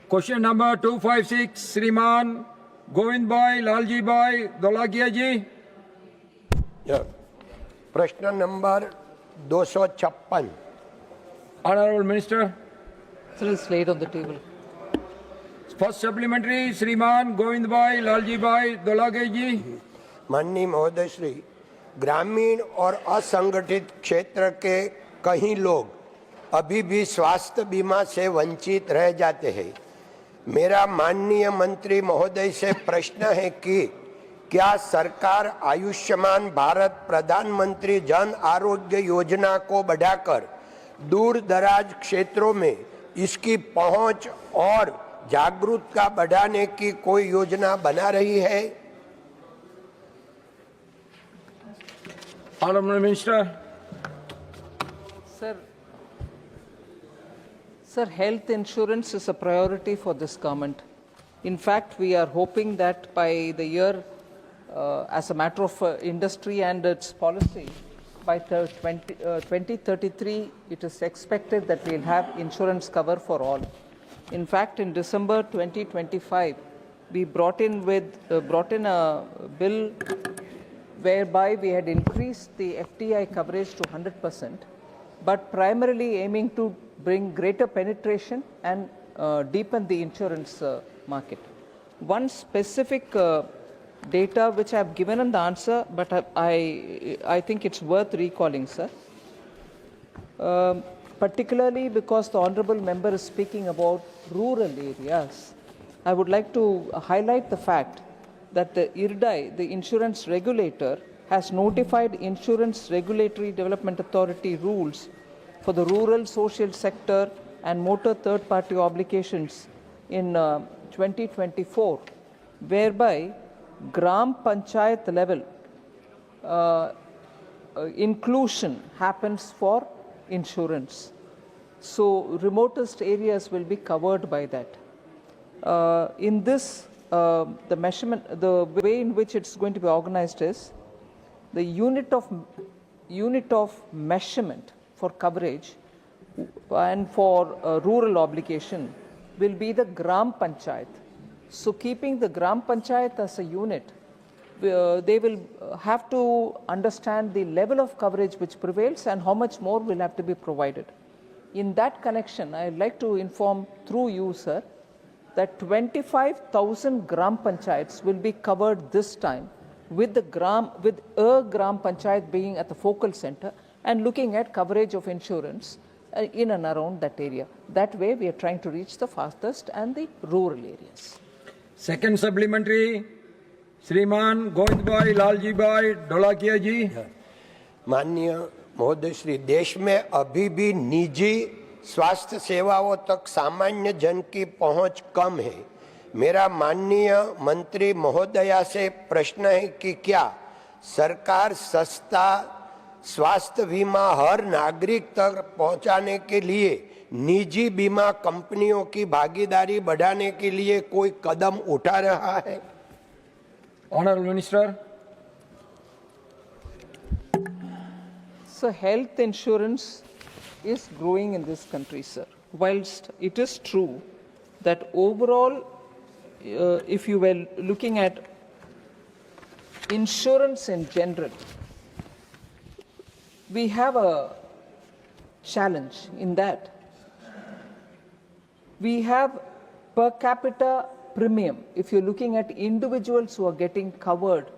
Question number 256, Shriman Govind Bhai, Lalji Bhai, Dolakia ji. प्रश्न number 256. Honorable Minister. Sir, it's laid on the table. First supplementary, Shriman Govind Bhai, Lalji Bhai, Dolakia ji. माननीय महोदय श्री, ग्रामीण और असंगठित क्षेत्र के कई लोग अभी भी स्वास्थ्य बीमा से वंचित रह जाते हैं। मेरा माननीय मंत्री महोदय से प्रश्न है कि क्या सरकार आयुष्मान भारत प्रधानमंत्री जन आरोग्य योजना को बढ़ाकर दूर दराज क्षेत्रों में इसकी पहुंच और जागरूकता बढ़ाने की कोई योजना बना रही है? Honorable Minister. Sir, health insurance is a priority for this government. In fact, we are hoping that by the year, as a matter of industry and its policy, by 2033, it is expected that we will have insurance cover for all. In fact, in December 2025, we brought in a bill whereby we had increased the FDI coverage to 100%, but primarily aiming to bring greater penetration and deepen the insurance market. One specific data which I have given in the answer, but I think it's worth recalling, sir. Particularly because the honorable member is speaking about rural areas, I would like to highlight the fact that the IRDAI, the insurance regulator, has notified Insurance Regulatory Development Authority rules for the rural social sector and motor third-party obligations in 2024, whereby Gram Panchayat level inclusion happens for insurance. So remotest areas will be covered by that. In this, the way in which it's going to be organized is the unit of measurement for coverage and for rural obligation will be the Gram Panchayat. So keeping the Gram Panchayat as a unit, they will have to understand the level of coverage which prevails and how much more will have to be provided. In that connection, I'd like to inform through you, sir, that 25,000 Gram Panchayats will be covered this time with a Gram Panchayat being at the focal center and looking at coverage of insurance in and around that area. That way, we are trying to reach the fastest and the rural areas. Second supplementary, Shriman Govind Bhai, Lalji Bhai, Dolakia ji. माननीय महोदय श्री, देश में अभी भी निजी स्वास्थ्य सेवाओं तक सामान्य जन की पहुंच कम है। मेरा माननीय मंत्री महोदया से प्रश्न है कि क्या सरकार सस्ता स्वास्थ्य बीमा हर नागरिक तक पहुंचाने के लिए निजी बीमा कंपनियों की भागीदारी बढ़ाने के लिए कोई कदम उठा रहा है? Honorable Minister. So health insurance is growing in this country, sir. Whilst it is true that overall, if you were looking at insurance in general, we have a challenge in that we have per capita premium. If you're looking at individuals who are getting covered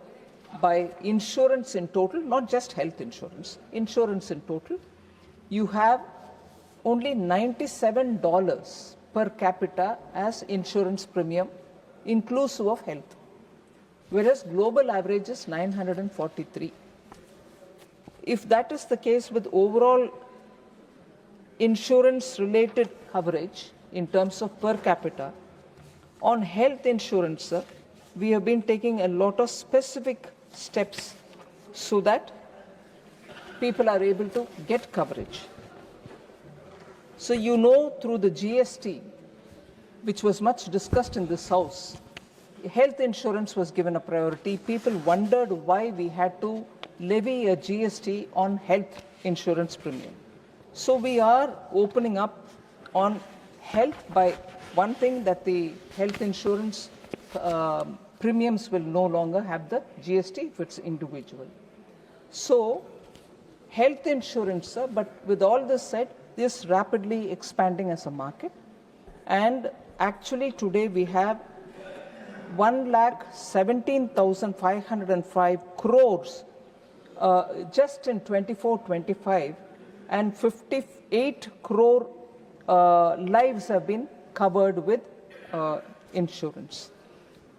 by insurance in total, not just health insurance, insurance in total, you have only $97 per capita as insurance premium, inclusive of health, whereas global average is 943. If that is the case with overall insurance-related coverage in terms of per capita, on health insurance, sir, we have been taking a lot of specific steps so that people are able to get coverage. So you know, through the GST, which was much discussed in this house, health insurance was given a priority. People wondered why we had to levy a GST on health insurance premium. So we are opening up on health by one thing, that the health insurance premiums will no longer have the GST if it's individual. So, health insurance, sir, but with all this said, is rapidly expanding as a market. And actually today we have 1,17,505 crores just in 24-25, and 58 crore lives have been covered with insurance.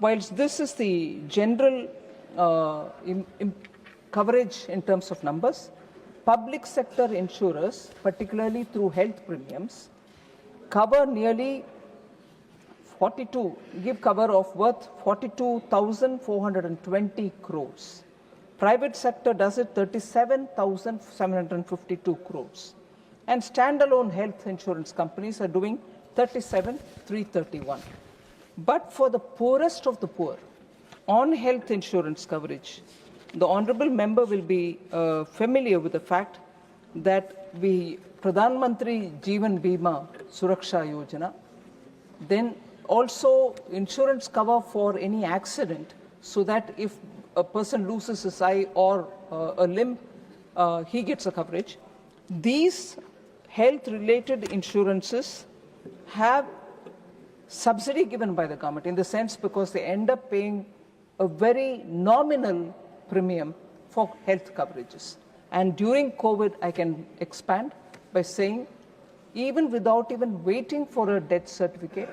Whilst this is the general coverage in terms of numbers, public sector insurers, particularly through health premiums, cover nearly give cover of worth 42,420 crores. Private sector does it 37,752 crores. And standalone health insurance companies are doing 37,331. But for the poorest of the poor, on health insurance coverage, the honorable member will be familiar with the fact that we Pradhan Mantri Jeevan Bima Suraksha Yojana, then also insurance cover for any accident, so that if a person loses his eye or a limb, he gets a coverage. These health-related insurances have subsidy given by the government, in the sense because they end up paying a very nominal premium for health coverages. And during COVID, I can expand by saying, even without even waiting for a death certificate,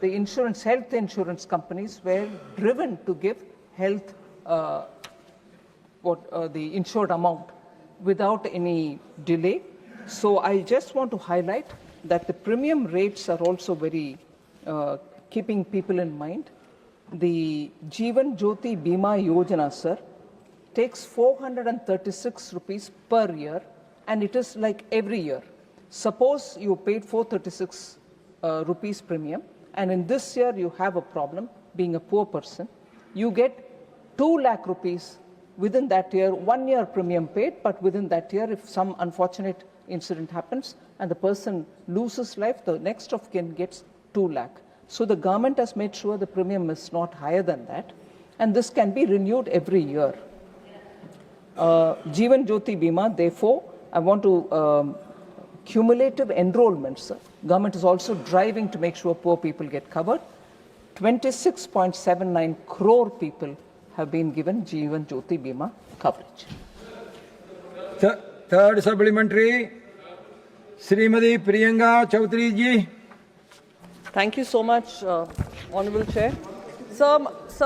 the health insurance companies were driven to give health, the insured amount without any delay. So I just want to highlight that the premium rates are also very keeping people in mind. The Jeevan Jyoti Bima Yojana, sir, takes 436 rupees per year, and it is like every year. Suppose you paid 436 rupees premium, and in this year you have a problem, being a poor person, you get 2 lakh rupees within that year, 1 year premium paid, but within that year, if some unfortunate incident happens and the person loses life, the next of kin gets 2 lakh. So the government has made sure the premium is not higher than that, and this can be renewed every year. Jeevan Jyoti Bima, therefore, I want to cumulative enrollments. Government is also driving to make sure poor people get covered. 26.79 crore people have been given Jeevan Jyoti Bima coverage. Third supplementary, Srimati Priyanka Chaudhary ji. Thank you so much, Honorable Chair. Sir,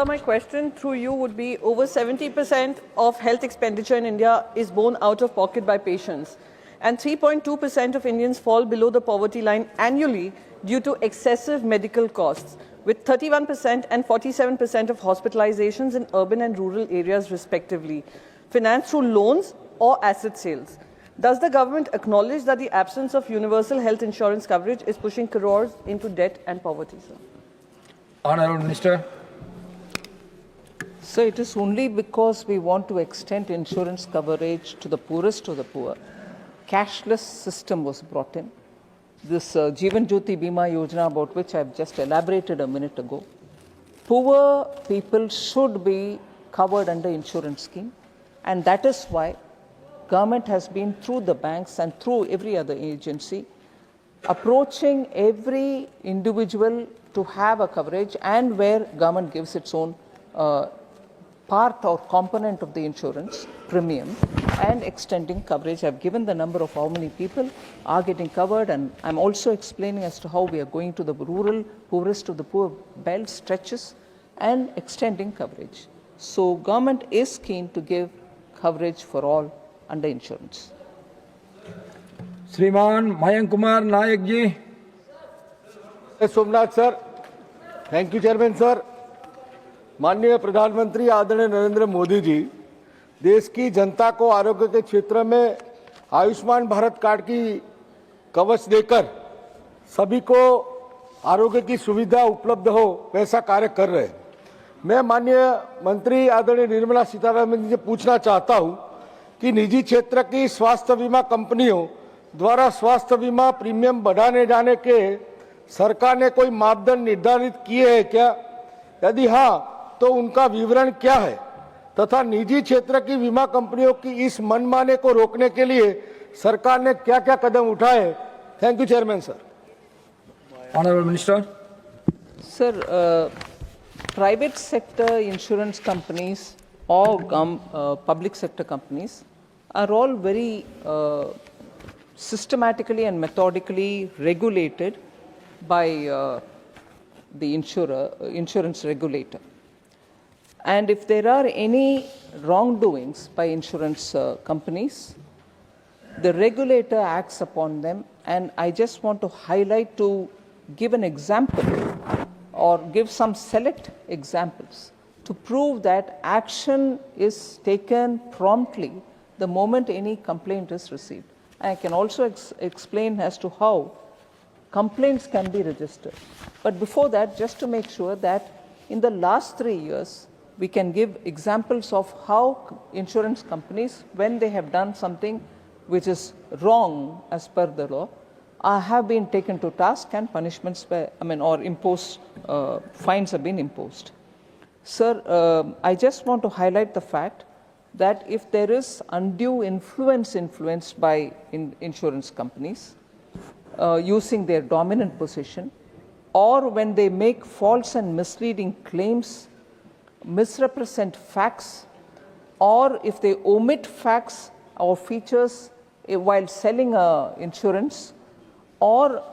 my question through you would be, over 70% of health expenditure in India is borne out of pocket by patients, and 3.2% of Indians fall below the poverty line annually due to excessive medical costs, with 31% and 47% of hospitalizations in urban and rural areas respectively, financed through loans or asset sales. Does the government acknowledge that the absence of universal health insurance coverage is pushing crores into debt and poverty, sir? Honourable Minister. So it is only because we want to extend insurance coverage to the poorest of the poor. Cashless system was brought in. This Jeevan Jyoti Bima Yojana, about which I have just elaborated a minute ago. Poor people should be covered under insurance scheme, and that is why government has been, through the banks and through every other agency, approaching every individual to have a coverage, and where government gives its own part or component of the insurance premium and extending coverage. I've given the number of how many people are getting covered, and I'm also explaining as to how we are going to the rural, poorest of the poor belt stretches and extending coverage. So government is keen to give coverage for all under insurance. Shriman Mayank Kumar Nayak ji. Somnath sir, thank you chairman sir. माननीय प्रधानमंत्री आदरणीय नरेंद्र मोदी जी देश की जनता को आरोग्य के क्षेत्र में आयुष्मान भारत कार्ड की कवच देकर सभी को आरोग्य की सुविधा उपलब्ध हो वैसा कार्य कर रहे हैं। मैं माननीय मंत्री आदरणीय निर्मला सीतारमण जी से पूछना चाहता हूं कि निजी क्षेत्र की स्वास्थ्य बीमा कंपनियों द्वारा स्वास्थ्य बीमा प्रीमियम बढ़ाने जाने के सरकार ने कोई मापदंड निर्धारित किए हैं क्या? यदि हाँ, तो उनका विवरण क्या है तथा निजी क्षेत्र की बीमा कंपनियों की इस मनमाने को रोकने के लिए सरकार ने क्या-क्या कदम उठाए? Thank you chairman sir. Honorable Minister. Sir, private sector insurance companies or public sector companies are all very systematically and methodically regulated by the insurance regulator. And if there are any wrongdoings by insurance companies, the regulator acts upon them. And I just want to highlight, to give an example or give some select examples to prove that action is taken promptly the moment any complaint is received. I can also explain as to how complaints can be registered. But before that, just to make sure that in the last 3 years, we can give examples of how insurance companies, when they have done something which is wrong as per the law, have been taken to task and punishments or imposed, fines have been imposed. Sir, I just want to highlight the fact that if there is undue influenced by insurance companies using their dominant position, or when they make false and misleading claims, misrepresent facts, or if they omit facts or features while selling insurance, or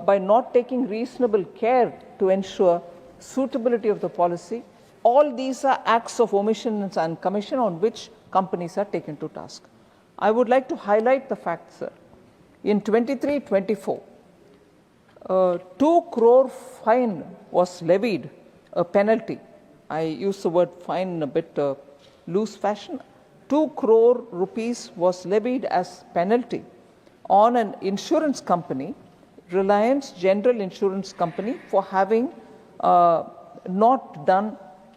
by not taking reasonable care to ensure suitability of the policy, all these are acts of omission and commission on which companies are taken to task. I would like to highlight the fact, sir. In 23-24, 2 crore fine was levied, a penalty. I use the word fine in a bit loose fashion. 2 crore rupees was levied as penalty on an insurance company, Reliance General Insurance Company, for having not done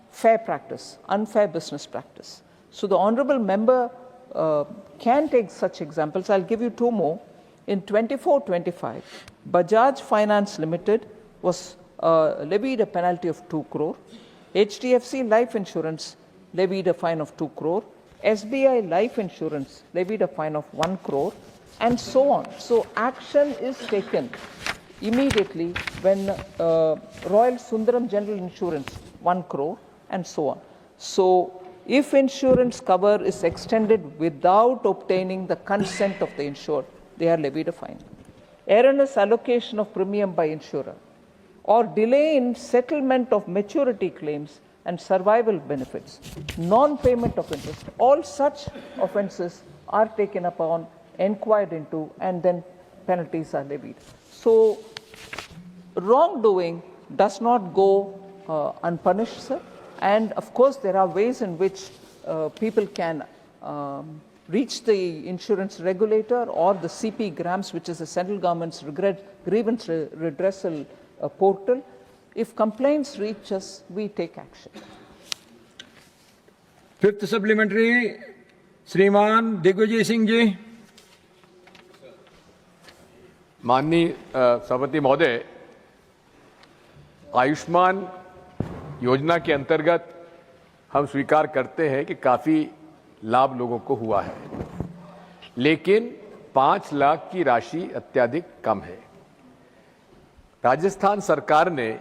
fair practice, unfair business practice. So the honorable member can take such examples. I'll give you 2 more. In 24-25, Bajaj Finance Limited was levied a penalty of 2 crore. HDFC Life Insurance levied a fine of 2 crore. SBI Life Insurance levied a fine of 1 crore, and so on. So action is taken immediately when Royal Sundaram General Insurance 1 crore, and so on. So if insurance cover is extended without obtaining the consent of the insured, they are levied a fine. Erroneous allocation of premium by insurer, or delay in settlement of maturity claims and survival benefits, non-payment of interest, all such offences are taken upon, inquired into, and then penalties are levied. So wrongdoing does not go unpunished, sir. And of course, there are ways in which people can reach the insurance regulator or the CP Grams, which is the central government's grievance redressal portal. If complaints reach us, we take action. 5th supplementary, Shriman Digvijay Singh ji. माननीय सभापति महोदय, आयुष्मान योजना के अंतर्गत हम स्वीकार करते हैं कि काफ़ी लाभ लोगों को हुआ है, लेकिन 5 लाख की राशि अत्यधिक कम है। राजस्थान सरकार ने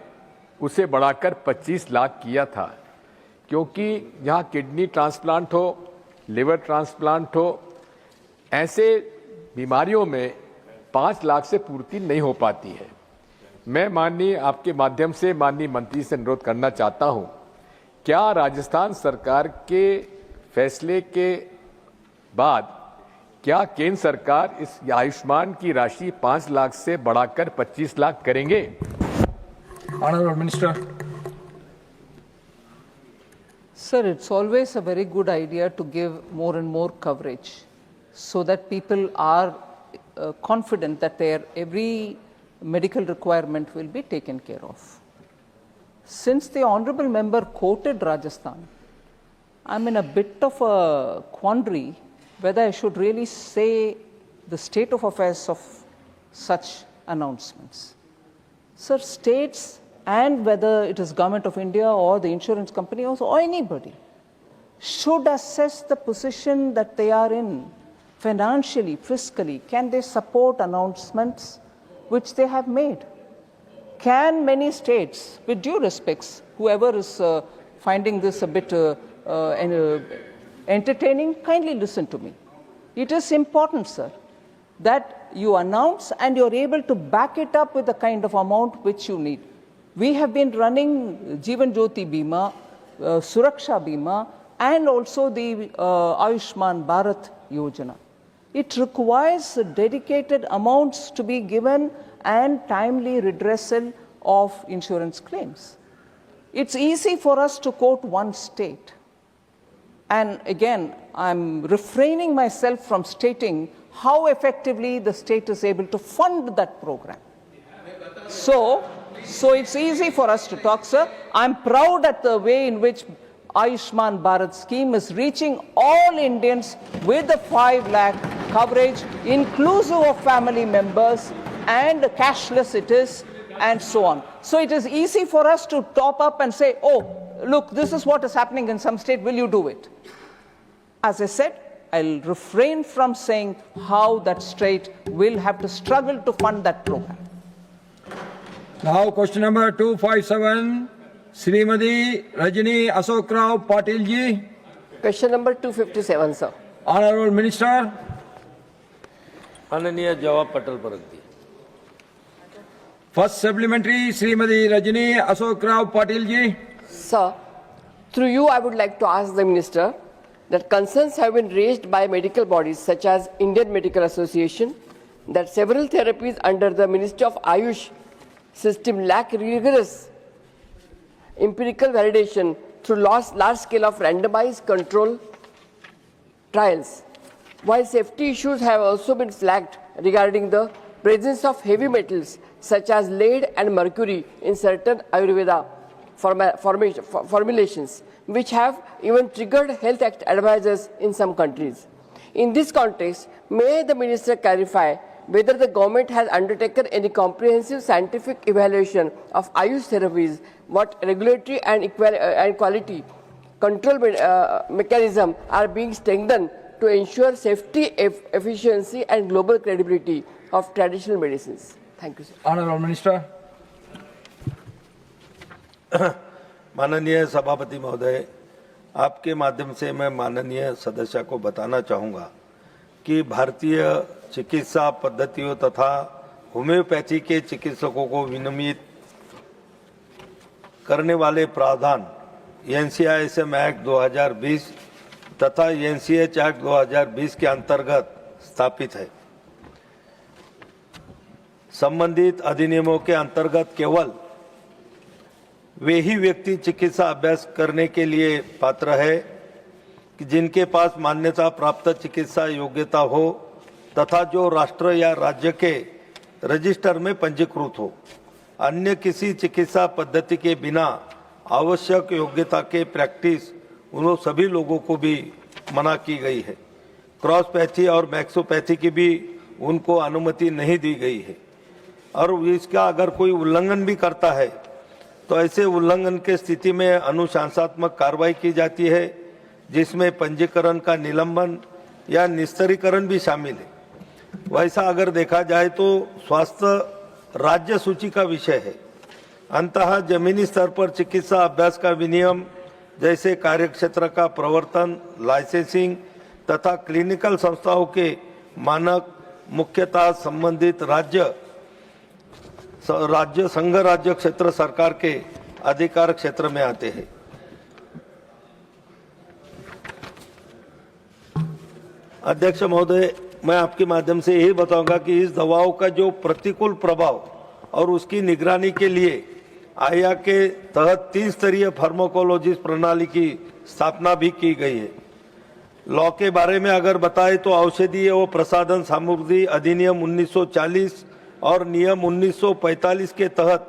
उसे बढ़ाकर 25 लाख किया था, क्योंकि जहां किडनी ट्रांसप्लांट हो, लिवर ट्रांसप्लांट हो, ऐसे बीमारियों में 5 लाख से पूर्ति नहीं हो पाती है। मैं माननीय आपके माध्यम से माननीय मंत्री से अनुरोध करना चाहता हूं, क्या राजस्थान सरकार के फैसले के बाद क्या केंद्र सरकार इस आयुष्मान की राशि 5 लाख से बढ़ाकर 25 लाख करेंगे? Honorable Minister. Sir, it's always a very good idea to give more and more coverage so that people are confident that their every medical requirement will be taken care of. Since the honorable member quoted Rajasthan, I'm in a bit of a quandary whether I should really say the state of affairs of such announcements. Sir, states and whether it is government of India or the insurance company also, or anybody, should assess the position that they are in financially, fiscally. Can they support announcements which they have made? Can many states, with due respects, whoever is finding this a bit entertaining, kindly listen to me. It is important, sir, that you announce and you're able to back it up with the kind of amount which you need. We have been running Jeevan Jyoti Bima, Suraksha Bima, and also the Ayushman Bharat Yojana. It requires dedicated amounts to be given and timely redressal of insurance claims. It's easy for us to quote one state. And again, I'm refraining myself from stating how effectively the state is able to fund that program. So it's easy for us to talk, sir. I'm proud at the way in which Ayushman Bharat scheme is reaching all Indians with a 5 lakh coverage, inclusive of family members, and cashless it is, and so on. So it is easy for us to top up and say, oh, look, this is what is happening in some state, will you do it? As I said, I'll refrain from saying how that state will have to struggle to fund that program. Now question number 257, Srimati Rajini Ashok Rao Patil ji. Question number 257, sir. Honorable Minister. माननीय जवाब पटल पर रख दिए। First supplementary, Srimati Rajini Ashok Rao Patil ji. Sir, through you, I would like to ask the Minister that concerns have been raised by medical bodies such as Indian Medical Association that several therapies under the Ministry of Ayush system lack rigorous empirical validation through large scale of randomized control trials. While safety issues have also been flagged regarding the presence of heavy metals such as lead and mercury in certain Ayurveda formulations, which have even triggered health advisors in some countries. In this context, may the Minister clarify whether the government has undertaken any comprehensive scientific evaluation of Ayush therapies, what regulatory and quality control mechanisms are being strengthened to ensure safety, efficiency and global credibility of traditional medicines. Thank you, sir. Honorable Minister. माननीय सभापति महोदय, आपके माध्यम से मैं माननीय सदस्य को बताना चाहूँगा कि भारतीय चिकित्सा पद्धतियों तथा होम्योपैथी के चिकित्सकों को विनियमित करने वाले प्रावधान NCISM एक्ट 2020 तथा NCH एक्ट 2020 के अंतर्गत स्थापित है। संबंधित अधिनियमों के अंतर्गत केवल वे ही व्यक्ति चिकित्सा अभ्यास करने के लिए पात्र है कि जिनके पास मान्यता प्राप्त चिकित्सा योग्यता हो तथा जो राष्ट्र या राज्य के रजिस्टर में पंजीकृत हो। अन्य किसी चिकित्सा पद्धति के बिना आवश्यक योग्यता के प्रैक्टिस उन सभी लोगों को भी मना की गई है। क्रॉसपैथी और मैक्सोपैथी की भी उनको अनुमति नहीं दी गई है और इसका अगर कोई उल्लंघन भी करता है तो ऐसे उल्लंघन के स्थिति में अनुशासनात्मक कार्रवाई की जाती है, जिसमें पंजीकरण का निलंबन या निस्तारीकरण भी शामिल है। वैसा अगर देखा जाए तो स्वास्थ्य राज्य सूची का विषय है। अंततः जमीनी स्तर पर चिकित्सा अभ्यास का विनियम जैसे कार्यक्षेत्र का प्रवर्तन, लाइसेंसिंग तथा क्लिनिकल संस्थाओं के मानक मुख्यतः संबंधित राज्य संघ राज्य क्षेत्र सरकार के अधिकार क्षेत्र में आते हैं। अध्यक्ष महोदय, मैं आपके माध्यम से यही बताऊंगा कि इस दवाओं का जो प्रतिकूल प्रभाव और उसकी निगरानी के लिए आया के तहत 3 स्तरीय फार्माकोलॉजिस्ट प्रणाली की स्थापना भी की गई है। लॉ के बारे में अगर बताएं तो औषधीय व प्रसाधन सामग्री अधिनियम 1940 और नियम 1945 के तहत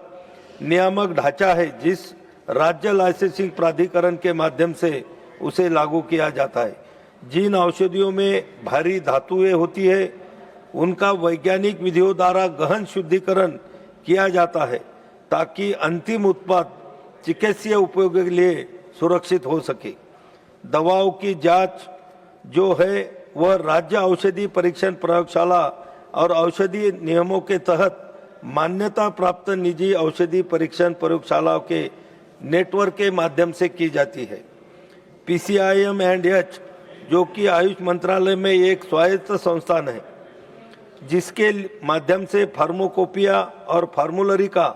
नियामक ढांचा है, जिस राज्य लाइसेंसिंग प्राधिकरण के माध्यम से उसे लागू किया जाता है। जिन औषधियों में भारी धातुएं होती है उनका वैज्ञानिक विधियों द्वारा गहन शुद्धिकरण किया जाता है ताकि अंतिम उत्पाद चिकित्सीय उपयोग के लिए सुरक्षित हो सके। दवाओं की जांच जो है वह राज्य औषधि परीक्षण प्रयोगशाला और औषधि नियमों के तहत मान्यता प्राप्त निजी औषधि परीक्षण प्रयोगशालाओं के नेटवर्क के माध्यम से की जाती है। PCIM&H जो कि आयुष मंत्रालय में एक स्वायत्त संस्थान है, जिसके माध्यम से फार्माकोपिया और फार्मूलरी का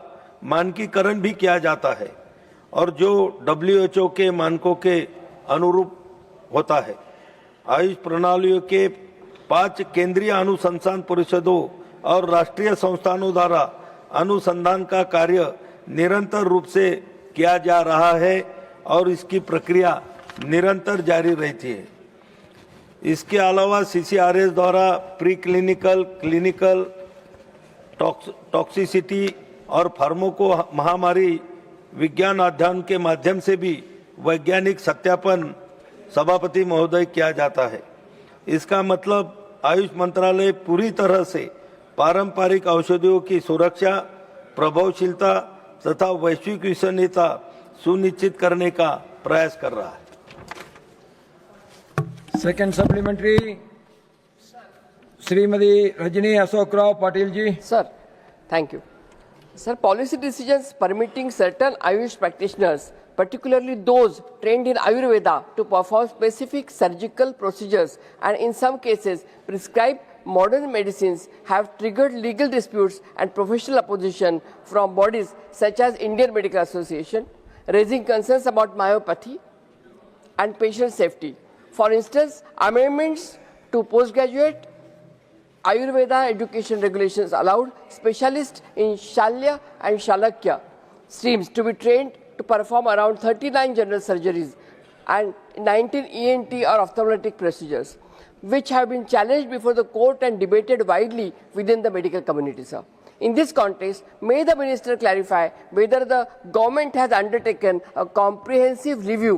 मानकीकरण भी किया जाता है और जो WHO के मानकों के अनुरूप होता है। आयुष प्रणालियों के 5 केंद्रीय अनुसंधान परिषदों और राष्ट्रीय संस्थानों द्वारा अनुसंधान का कार्य निरंतर रूप से किया जा रहा है और इसकी प्रक्रिया निरंतर जारी रहती है। इसके अलावा CCRS द्वारा प्री क्लिनिकल, क्लिनिकल टॉक्सिसिटी और फार्माको महामारी विज्ञान अध्ययन के माध्यम से भी वैज्ञानिक सत्यापन सभापति महोदय किया जाता है। इसका मतलब आयुष मंत्रालय पूरी तरह से पारंपरिक औषधियों की सुरक्षा, प्रभावशीलता तथा वैश्विक विश्वसनीयता सुनिश्चित करने का प्रयास कर रहा है। Second supplementary, Srimati Rajini Ashok Rao Patil ji. Sir, thank you. Sir, policy decisions permitting certain Ayush practitioners, particularly those trained in Ayurveda, to perform specific surgical procedures and in some cases prescribe modern medicines have triggered legal disputes and professional opposition from bodies such as Indian Medical Association, raising concerns about myopathy and patient safety. For instance, amendments to postgraduate Ayurveda education regulations allowed specialists in Shalya and Shalakya streams to be trained to perform around 39 general surgeries and 19 ENT or ophthalmic procedures, which have been challenged before the court and debated widely within the medical community, sir. In this context, may the Minister clarify whether the government has undertaken a comprehensive review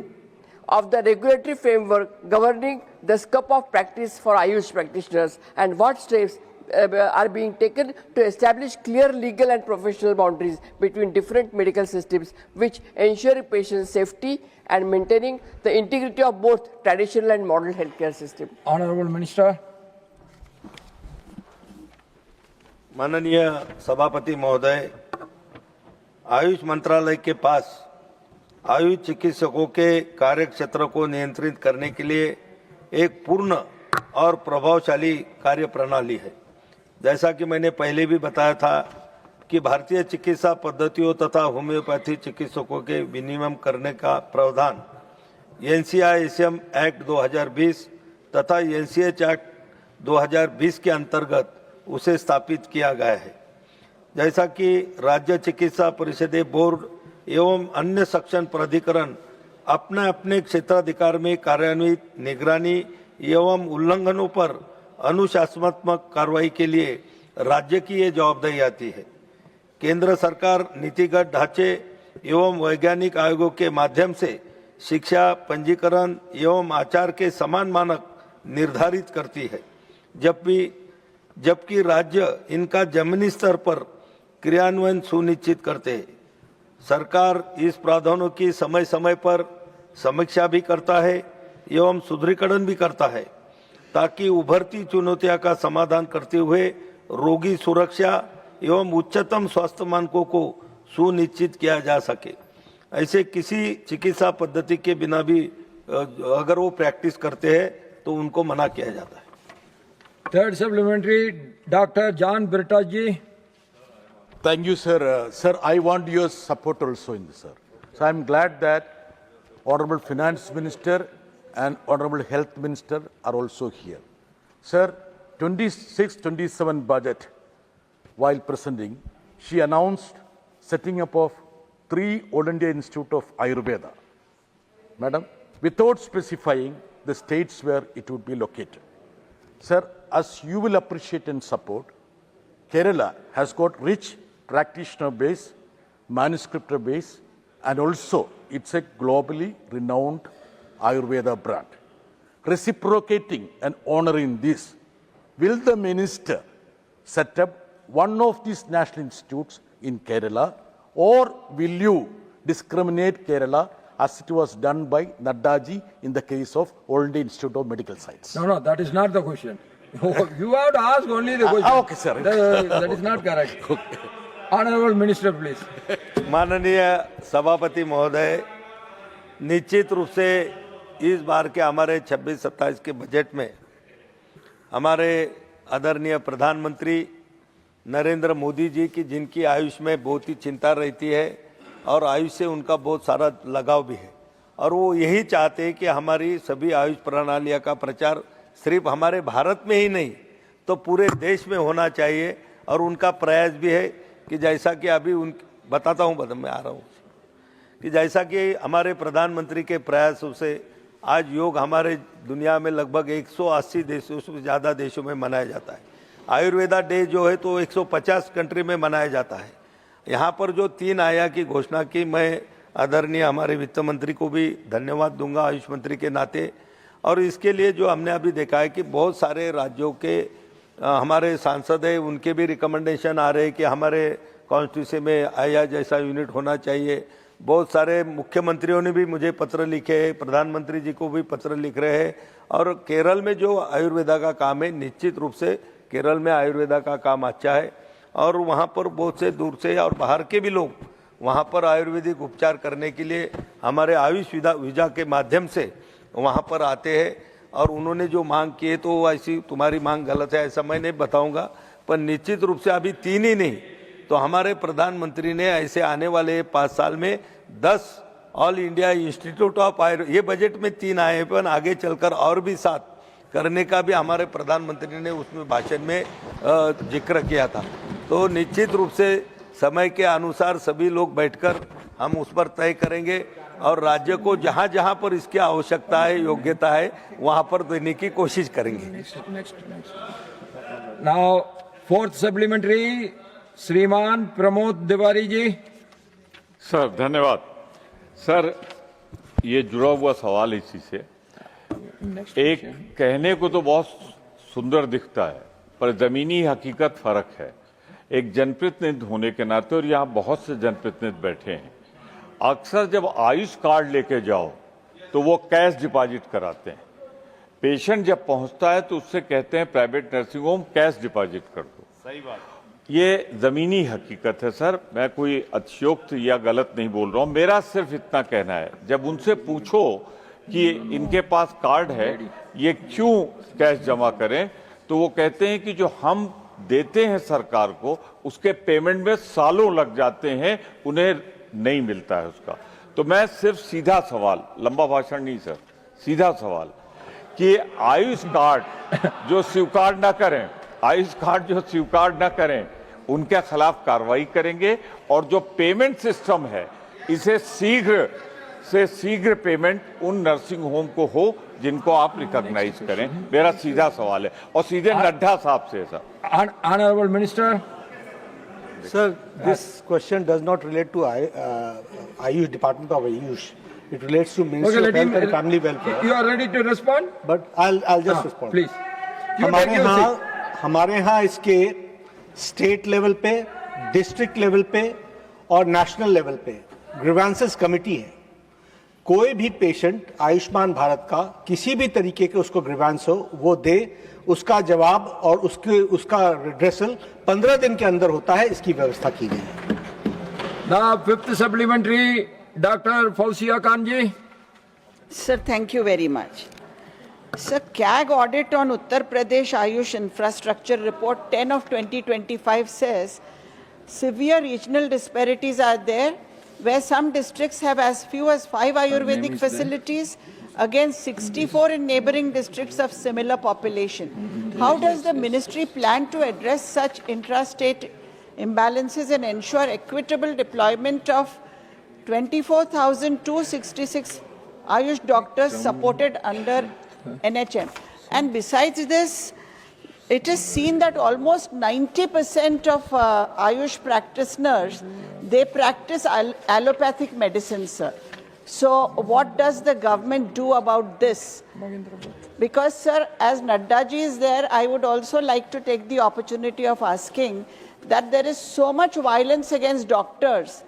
of the regulatory framework governing the scope of practice for Ayush practitioners and what steps are being taken to establish clear legal and professional boundaries between different medical systems which ensure patient safety and maintaining the integrity of both traditional and modern healthcare system. Honorable Minister. माननीय सभापति महोदय, आयुष मंत्रालय के पास आयुष चिकित्सकों के कार्य क्षेत्र को नियंत्रित करने के लिए एक पूर्ण और प्रभावशाली कार्य प्रणाली है। जैसा कि मैंने पहले भी बताया था कि भारतीय चिकित्सा पद्धतियों तथा होम्योपैथी चिकित्सकों के विनिमय करने का प्रावधान NCI-ACM एक्ट 2020 तथा NCH एक्ट 2020 के अंतर्गत उसे स्थापित किया गया है। जैसा कि राज्य चिकित्सा परिषदें, बोर्ड एवं अन्य सक्षम प्राधिकरण अपने अपने क्षेत्राधिकार में कार्यान्वित निगरानी एवं उल्लंघनों पर अनुशासनात्मक कार्रवाई के लिए राज्य की ये जवाबदारी आती है। केंद्र सरकार नीतिगत ढांचे एवं वैज्ञानिक आयोगों के माध्यम से शिक्षा, पंजीकरण एवं आचार के समान मानक निर्धारित करती है, जबकि राज्य इनका जमीनी स्तर पर क्रियान्वयन सुनिश्चित करते हैं। सरकार इस प्रावधानों की समय समय पर समीक्षा भी करता है एवं सुदृढ़ीकरण भी करता है ताकि उभरती चुनौतियों का समाधान करते हुए रोगी सुरक्षा एवं उच्चतम स्वास्थ्य मानकों को सुनिश्चित किया जा सके। ऐसे किसी चिकित्सा पद्धति के बिना भी अगर वो प्रैक्टिस करते हैं तो उनको मना किया जाता है। Third supplementary, Dr. John Britta ji. Thank you, sir. Sir, I want your support also in this, sir. So I'm glad that Honorable Finance Minister and Honorable Health Minister are also here. Sir, 26-27 budget, while presenting, she announced setting up of 3 All India Institute of Ayurveda. Madam, without specifying the states where it would be located. Sir, as you will appreciate and support, Kerala has got rich practitioner base, manuscript base, and also it's a globally renowned Ayurveda brand. Reciprocating and honoring this, will the minister set up one of these national institutes in Kerala or will you discriminate Kerala as it was done by Naddaji in the case of All India Institute of Medical Science? No, that is not the question. You have to ask only the question. Okay, sir. That is not correct. Honorable Minister, please. माननीय सभापति महोदय, निश्चित रूप से इस बार के हमारे 26-27 के बजट में हमारे आदरणीय प्रधानमंत्री नरेंद्र मोदी जी की, जिनकी आयुष में बहुत ही चिंता रहती है और आयुष से उनका बहुत सारा लगाव भी है, और वो यही चाहते हैं कि हमारी सभी आयुष प्रणालियों का प्रचार सिर्फ हमारे भारत में ही नहीं तो पूरे देश में होना चाहिए। और उनका प्रयास भी है कि जैसा कि अभी बताता हूँ, मैं आ रहा हूँ, कि जैसा कि हमारे प्रधानमंत्री के प्रयासों से आज योग हमारे दुनिया में लगभग 180 देशों से ज़्यादा देशों में मनाया जाता है। आयुर्वेदा डे जो है तो 150 कंट्री में मनाया जाता है। यहाँ पर जो 3 आया की घोषणा की, मैं आदरणीय हमारे वित्त मंत्री को भी धन्यवाद दूंगा आयुष मंत्री के नाते। और इसके लिए जो हमने अभी देखा है कि बहुत सारे राज्यों के हमारे सांसद है, उनके भी रिकमेंडेशन आ रहे हैं कि हमारे कॉन्स्टिट्यूंसी में आया जैसा यूनिट होना चाहिए। बहुत सारे मुख्यमंत्रियों ने भी मुझे पत्र लिखे हैं, प्रधानमंत्री जी को भी पत्र लिख रहे हैं। और केरल में जो आयुर्वेदा का काम है, निश्चित रूप से केरल में आयुर्वेदा का काम अच्छा है और वहाँ पर बहुत से दूर से और बाहर के भी लोग वहाँ पर आयुर्वेदिक उपचार करने के लिए हमारे आयुष वीजा के माध्यम से वहाँ पर आते हैं। और उन्होंने जो मांग की है तो ऐसी तुम्हारी मांग गलत है ऐसा मैं नहीं बताऊँगा, पर निश्चित रूप से अभी 3 ही नहीं तो हमारे प्रधानमंत्री ने ऐसे आने वाले 5 साल में 10 ऑल इंडिया इंस्टीट्यूट ऑफ ये बजट में 3 आए, पर आगे चलकर और भी 7 करने का भी हमारे प्रधानमंत्री ने उसमें भाषण में जिक्र किया था। तो निश्चित रूप से समय के अनुसार सभी लोग बैठकर हम उस पर तय करेंगे और राज्य को जहाँ जहाँ पर इसकी आवश्यकता है, योग्यता है, वहाँ पर देने की कोशिश करेंगे। Now, 4th supplementary, श्रीमान प्रमोद तिवारी जी। सर धन्यवाद। सर ये जुड़ा हुआ सवाल इसी से, एक कहने को तो बहुत सुंदर दिखता है पर जमीनी हकीकत फर्क है। एक जनप्रतिनिधि होने के नाते, और यहाँ बहुत से जनप्रतिनिधि बैठे हैं, अक्सर जब आयुष कार्ड लेके जाओ तो वो कैश डिपॉजिट कराते हैं। पेशेंट जब पहुंचता है तो उससे कहते हैं private nursing home cash deposit कर दो। सही बात, ये जमीनी हकीकत है सर। मैं कोई अतिशयोक्त या गलत नहीं बोल रहा हूँ, मेरा सिर्फ इतना कहना है, जब उनसे पूछो कि इनके पास कार्ड है ये क्यों कैश जमा करें, तो वो कहते हैं कि जो हम देते हैं सरकार को उसके पेमेंट में सालों लग जाते हैं, उन्हें नहीं मिलता है उसका। तो मैं सिर्फ सीधा सवाल, लंबा भाषण नहीं सर, सीधा सवाल कि आयुष कार्ड जो स्वीकार ना करें, आयुष कार्ड जो स्वीकार ना करें उनके खिलाफ कार्रवाई करेंगे, और जो पेमेंट सिस्टम है इसे शीघ्र से शीघ्र पेमेंट उन नर्सिंग होम को हो जिनको आप रिकॉग्नाइज करें। मेरा सीधा सवाल है और सीधे नड्डा साहब से sir. Honorable Minister. Sir, this question does not relate to Ayush, Department of Ayush. It relates to Ministry of Health and Family Welfare. You are ready to respond? But I'll just respond. Please. हमारे यहाँ इसके state level पे, district level पे और national level पे grievances committee है। कोई भी पेशेंट आयुष्मान भारत का किसी भी तरीके के उसको ग्रीवेंस हो वो दे, उसका जवाब और उसका रिड्रेसल 15 दिन के अंदर होता है, इसकी व्यवस्था की गई है। The 5th supplementary, Dr. Fauziya Khan ji. Sir, thank you very much. Sir, CAG audit on Uttar Pradesh Ayush Infrastructure Report 10 of 2025 says severe regional disparities are there, where some districts have as few as 5 Ayurvedic facilities against 64 in neighboring districts of similar population. How does the ministry plan to address such intrastate imbalances and ensure equitable deployment of 24,266 Ayush doctors supported under NHM? And besides this, it is seen that almost 90% of Ayush practitioners, they practice allopathic medicine, sir. So what does the government do about this? Because, sir, as Nadda ji is there, I would also like to take the opportunity of asking that there is so much violence against doctors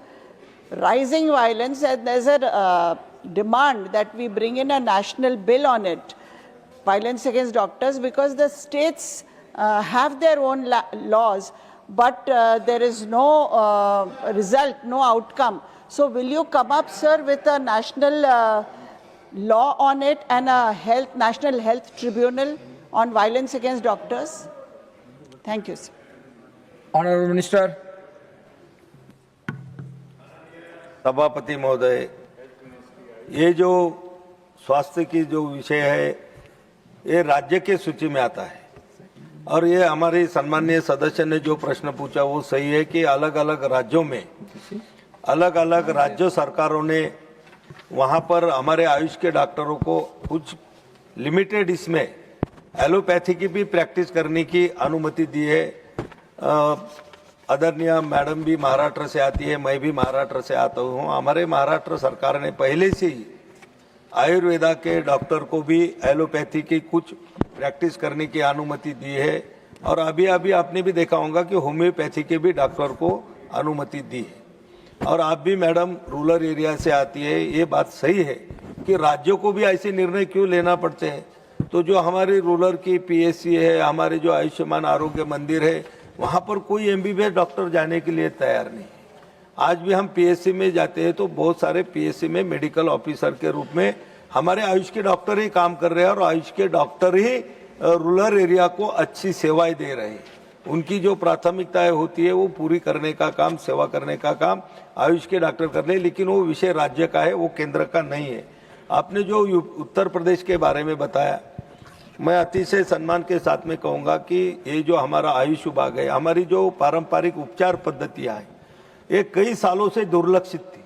rising violence, and there's a demand that we bring in a national bill on it, violence against doctors, because the states have their own laws, but there is no result, no outcome. So will you come up, sir, with a national law on it and a national health tribunal on violence against doctors? Thank you, sir. Honorable Minister. सभापति महोदय, ये जो स्वास्थ्य की जो विषय है ये राज्य के सूची में आता है और ये हमारे सम्माननीय सदस्य ने जो प्रश्न पूछा वो सही है कि अलग अलग राज्यों में अलग अलग राज्य सरकारों ने वहाँ पर हमारे आयुष के डॉक्टरों को कुछ लिमिटेड इसमें एलोपैथी की भी प्रैक्टिस करने की अनुमति दी है। आदरणीय मैडम भी महाराष्ट्र से आती है, मैं भी महाराष्ट्र से आता हूँ। हमारे महाराष्ट्र सरकार ने पहले से ही आयुर्वेदा के डॉक्टर को भी एलोपैथी की कुछ प्रैक्टिस करने की अनुमति दी है और अभी अभी आपने भी देखा होगा कि होम्योपैथी के भी डॉक्टर को अनुमति दी है। और आप भी मैडम रूरल एरिया से आती है, ये बात सही है कि राज्यों को भी ऐसे निर्णय क्यों लेना पड़ते हैं। तो जो हमारी रूरल की पीएचसी है, हमारे जो आयुष्मान आरोग्य मंदिर है, वहाँ पर कोई एमबीबीएस डॉक्टर जाने के लिए तैयार नहीं। आज भी हम पीएचसी में जाते हैं तो बहुत सारे पीएचसी में मेडिकल ऑफिसर के रूप में हमारे आयुष के डॉक्टर ही काम कर रहे हैं और आयुष के डॉक्टर ही रूरल एरिया को अच्छी सेवाएं दे रहे हैं। उनकी जो प्राथमिकताएं होती है वो पूरी करने का काम, सेवा करने का काम आयुष के डॉक्टर कर रहे हैं, लेकिन वो विषय राज्य का है, वो केंद्र का नहीं है। आपने जो उत्तर प्रदेश के बारे में बताया, मैं अतिशय सम्मान के साथ में कहूँगा कि ये जो हमारा आयुष विभाग है, हमारी जो पारंपरिक उपचार पद्धतियाँ हैं, ये कई सालों से दुर्लक्षित थी।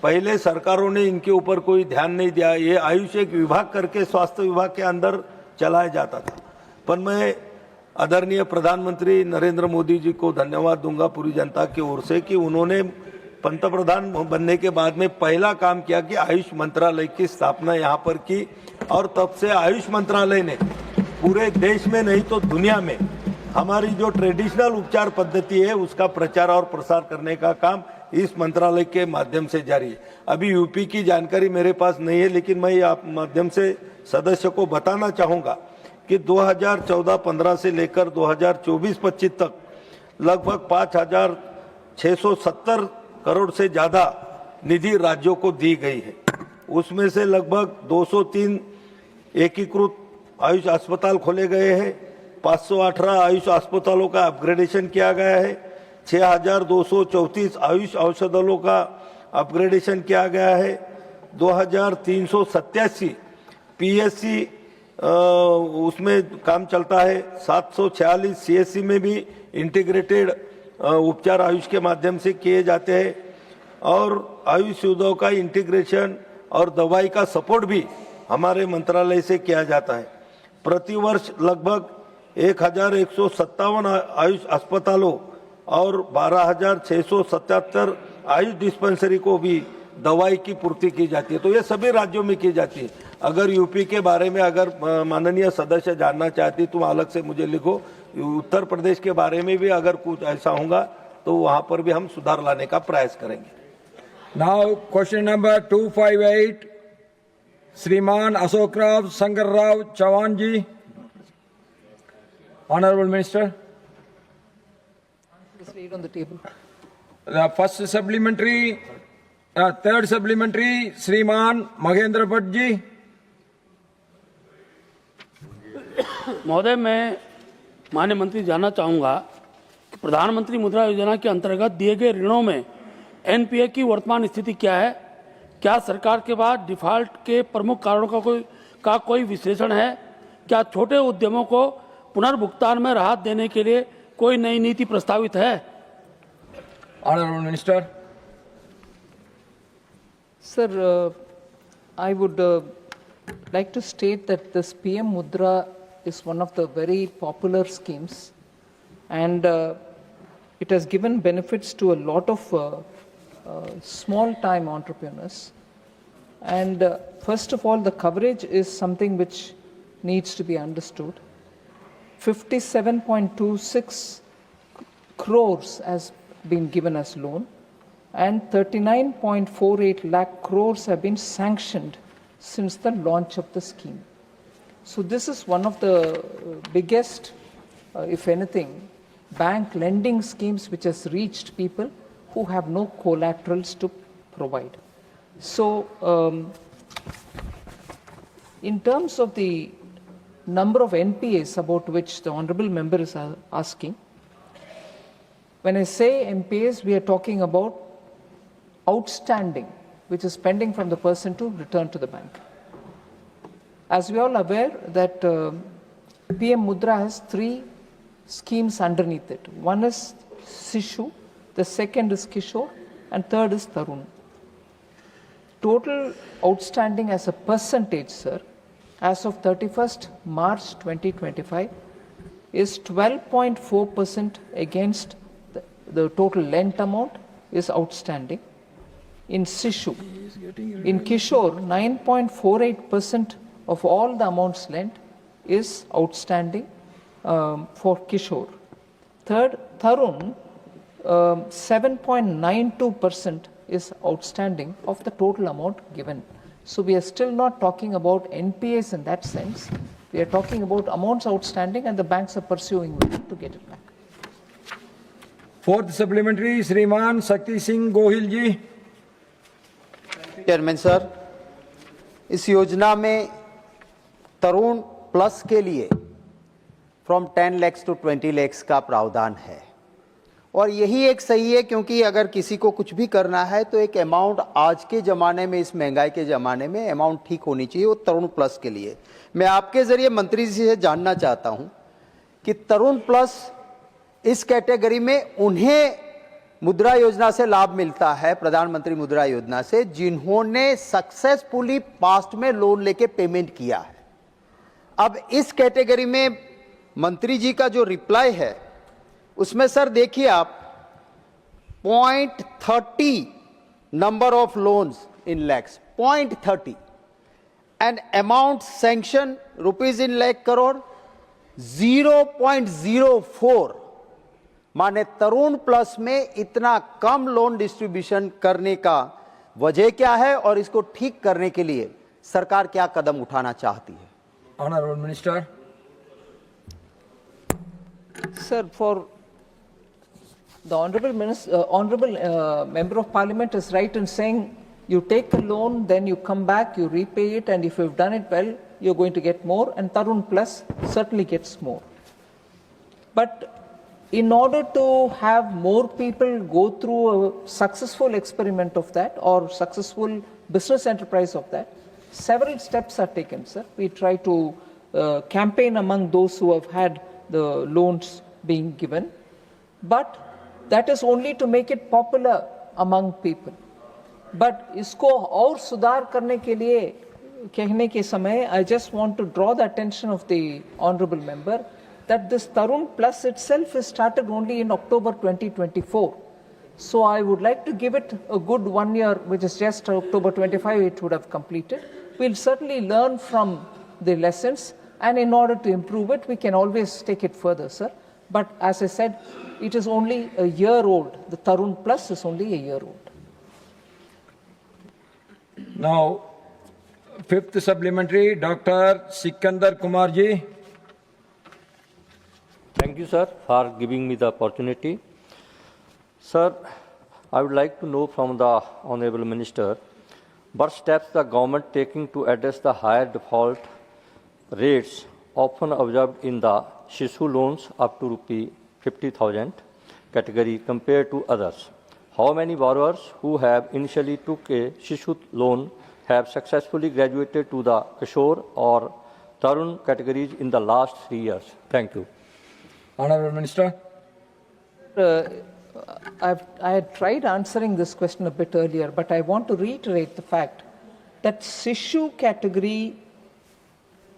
पहले सरकारों ने इनके ऊपर कोई ध्यान नहीं दिया। ये आयुष एक विभाग करके स्वास्थ्य विभाग के अंदर चलाया जाता था। पर मैं आदरणीय प्रधानमंत्री नरेंद्र मोदी जी को धन्यवाद दूंगा पूरी जनता की ओर से कि उन्होंने पंतप्रधान बनने के बाद में पहला काम किया कि आयुष मंत्रालय की स्थापना यहाँ पर की और तब से आयुष मंत्रालय ने पूरे देश में नहीं तो दुनिया में हमारी जो ट्रेडिशनल उपचार पद्धति है उसका प्रचार और प्रसार करने का काम इस मंत्रालय के माध्यम से जारी है। अभी यूपी की जानकारी मेरे पास नहीं है, लेकिन मैं आप माध्यम से सदस्य को बताना चाहूँगा कि 2014-15 से लेकर 2024-25 तक लगभग 5,670 करोड़ से ज़्यादा निधि राज्यों को दी गई है। उसमें से लगभग 203 एकीकृत आयुष अस्पताल खोले गए हैं, 518 आयुष अस्पतालों का अपग्रेडेशन किया गया है, 6,234 आयुष औषधालयों का अपग्रेडेशन किया गया है, 2,387 पीएससी उसमें काम चलता है, 746 सीएससी में भी इंटीग्रेटेड उपचार आयुष के माध्यम से किए जाते हैं और आयुष सुविधाओं का इंटीग्रेशन और दवाई का सपोर्ट भी हमारे मंत्रालय से किया जाता है। प्रतिवर्ष लगभग 1,157 आयुष अस्पतालों और 12,677 आयुष डिस्पेंसरी को भी दवाई की पूर्ति की जाती है। तो ये सभी राज्यों में की जाती है। अगर यूपी के बारे में अगर माननीय सदस्य जानना चाहती तो अलग से मुझे लिखो। उत्तर प्रदेश के बारे में भी अगर कुछ ऐसा होगा तो वहाँ पर भी हम सुधार लाने का प्रयास करेंगे। Now question number 258, Shriman Ashok Rao Sankar Rao Chauhan ji. Honorable Minister. Just read on the table. The first supplementary, third supplementary, Shriman Mahendra Bhatt ji. महोदय, मैं माननीय मंत्री जानना चाहूँगा कि प्रधानमंत्री मुद्रा योजना के अंतर्गत दिए गए ऋणों में एनपीए की वर्तमान स्थिति क्या है? क्या सरकार के बाद डिफॉल्ट के प्रमुख कारणों का कोई विश्लेषण है? क्या छोटे उद्यमों को पुनर्भुगतान में राहत देने के लिए कोई नई नीति प्रस्तावित है? Honorable Minister. Sir, I would like to state that this PM Mudra is one of the very popular schemes, and it has given benefits to a lot of small-time entrepreneurs. And first of all, the coverage is something which needs to be understood. 57.26 crores has been given as loan. and 39.48 lakh crores have been sanctioned since the launch of the scheme. So this is one of the biggest, if anything, bank lending schemes which has reached people who have no collaterals to provide. So in terms of the number of NPAs about which the honorable member is asking, when I say NPAs, we are talking about outstanding, which is pending from the person to return to the bank. As we all aware that PM Mudra has 3 schemes underneath it. One is Sishu, the second is Kishore, and third is Tarun. Total outstanding as a percentage, sir, as of 31st March 2025 is 12.4% against the total lent amount is outstanding. In Sishu, in Kishore, 9.48% of all the amounts lent is outstanding for Kishore. Third, Tarun, 7.92% is outstanding of the total amount given. So we are still not talking about NPAs in that sense. We are talking about amounts outstanding and the banks are pursuing to get it back. Fourth supplementary, Shriman Shakti Singh Gohil ji. Chairman sir, इस योजना में तरुण plus के लिए from 10 lakhs to 20 lakhs का प्रावधान है और यही एक सही है, क्योंकि अगर किसी को कुछ भी करना है तो एक अमाउंट आज के ज़माने में, इस महंगाई के ज़माने में अमाउंट ठीक होनी चाहिए, वो तरुण प्लस के लिए। मैं आपके ज़रिए मंत्री जी से जानना चाहता हूं कि तरुण प्लस इस कैटेगरी में उन्हें मुद्रा योजना से लाभ मिलता है, प्रधानमंत्री मुद्रा योजना से, जिन्होंने सक्सेसफुली पास्ट में लोन लेके पेमेंट किया है। अब इस कैटेगरी में मंत्री जी का जो रिप्लाई है उसमें सर देखिए आप 0.30 number of loans in lakhs, 0.30 and amount sanction rupees in lakh crore 0.04। माने तरुण प्लस में इतना कम लोन डिस्ट्रीब्यूशन करने का वजह क्या है और इसको ठीक करने के लिए सरकार क्या कदम उठाना चाहती है? Honorable Minister. Sir, for the honorable member of parliament is right in saying you take a loan, then you come back, you repay it, and if you've done it well, you're going to get more, and Tarun Plus certainly gets more. But in order to have more people go through a successful experiment of that or successful business enterprise of that, several steps are taken, sir. We try to campaign among those who have had the loans being given, but that is only to make it popular among people. But isko aur sudhar karne ke liye कहने के समय, I just want to draw the attention of the honorable member that this Tarun Plus itself is started only in October 2024. So I would like to give it a good 1 year, which is just October 25 it would have completed. We'll certainly learn from the lessons, and in order to improve it, we can always take it further, sir. But as I said, it is only a year old. The Tarun Plus is only a year old. Now, fifth supplementary, Dr. Sikandar Kumar ji. Thank you, sir, for giving me the opportunity. Sir, I would like to know from the Honorable Minister, what steps the government taking to address the higher default rates often observed in the Shishu loans up to ₹50,000 category compared to others. How many borrowers who have initially took a Shishu loan have successfully graduated to the Kishore or Tarun categories in the last 3 years? Thank you. Honorable Minister. I had tried answering this question a bit earlier, but I want to reiterate the fact that Sishu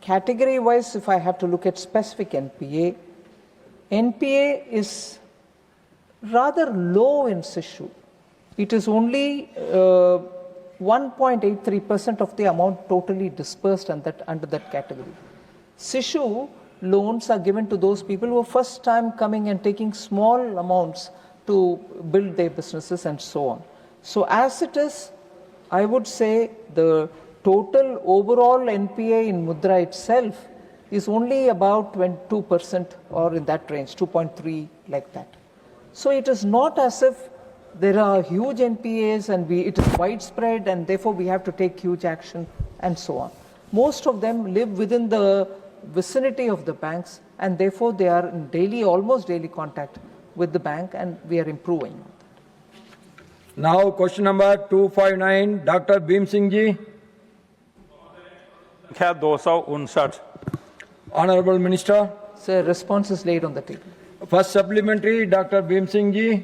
category-wise, if I have to look at specific NPA is rather low in Sishu. It is only 1.83% of the amount totally dispersed under that category. Sishu loans are given to those people who are first time coming and taking small amounts to build their businesses and so on. So as it is, I would say the total overall NPA in Mudra itself is only about 22% or in that range, 2.3 like that. So it is not as if there are huge NPAs and it is widespread and therefore we have to take huge action and so on. Most of them live within the vicinity of the banks and therefore they are in daily, almost daily contact with the bank and we are improving. Now question number 259, Dr. Bhim Singh ji. संख्या 259. Honorable Minister. Sir, response is laid on the table. First supplementary, Dr. Bhim Singh ji.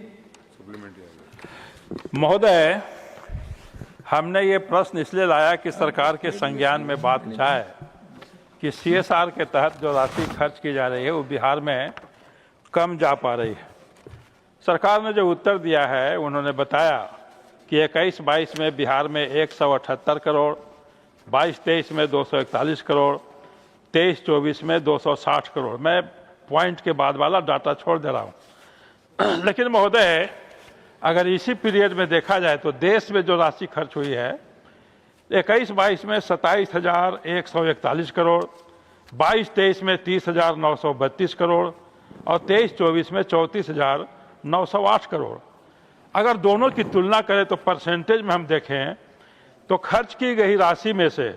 महोदय, हमने ये प्रश्न इसलिए लाया कि सरकार के संज्ञान में बात जाए कि CSR के तहत जो राशि खर्च की जा रही है वो बिहार में कम जा पा रही है। सरकार ने जो उत्तर दिया है उन्होंने बताया कि 21-22 में बिहार में 178 करोड़, 22-23 में 241 करोड़, 23-24 में 260 करोड़। मैं पॉइंट के बाद वाला डाटा छोड़ दे रहा हूँ। लेकिन महोदय, अगर इसी पीरियड में देखा जाए तो देश में जो राशि खर्च हुई है 21-22 में 27,141 करोड़, 22-23 में 30,932 करोड़ और 23-24 में 34,908 करोड़। अगर दोनों की तुलना करें तो परसेंटेज में हम देखें तो खर्च की गई राशि में से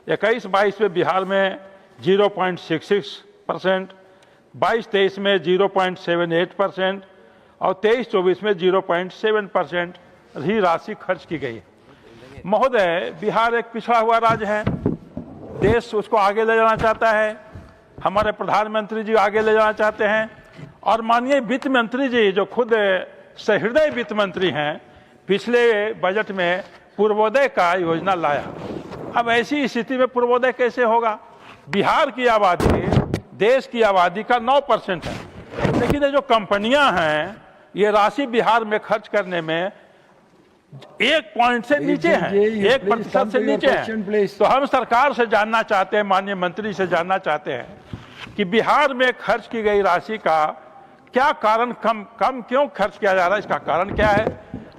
21-22 में बिहार में 0.66%, 22-23 में 0.78% और 23-24 में 0.7% ही राशि खर्च की गई है। महोदय, बिहार एक पिछड़ा हुआ राज्य है, देश उसको आगे ले जाना चाहता है, हमारे प्रधानमंत्री जी आगे ले जाना चाहते हैं और माननीय वित्त मंत्री जी जो खुद सहृदय वित्त मंत्री हैं, पिछले बजट में पूर्वोदय का योजना लाया। अब ऐसी स्थिति में पूर्वोदय कैसे होगा? बिहार की आबादी देश की आबादी का 9% है, लेकिन ये जो कंपनियां हैं ये राशि बिहार में खर्च करने में 1 पॉइंट से नीचे है, 1% से नीचे है। तो हम सरकार से जानना चाहते हैं, माननीय मंत्री से जानना चाहते हैं कि बिहार में खर्च की गई राशि का क्या कारण, कम क्यों खर्च किया जा रहा है, इसका कारण क्या है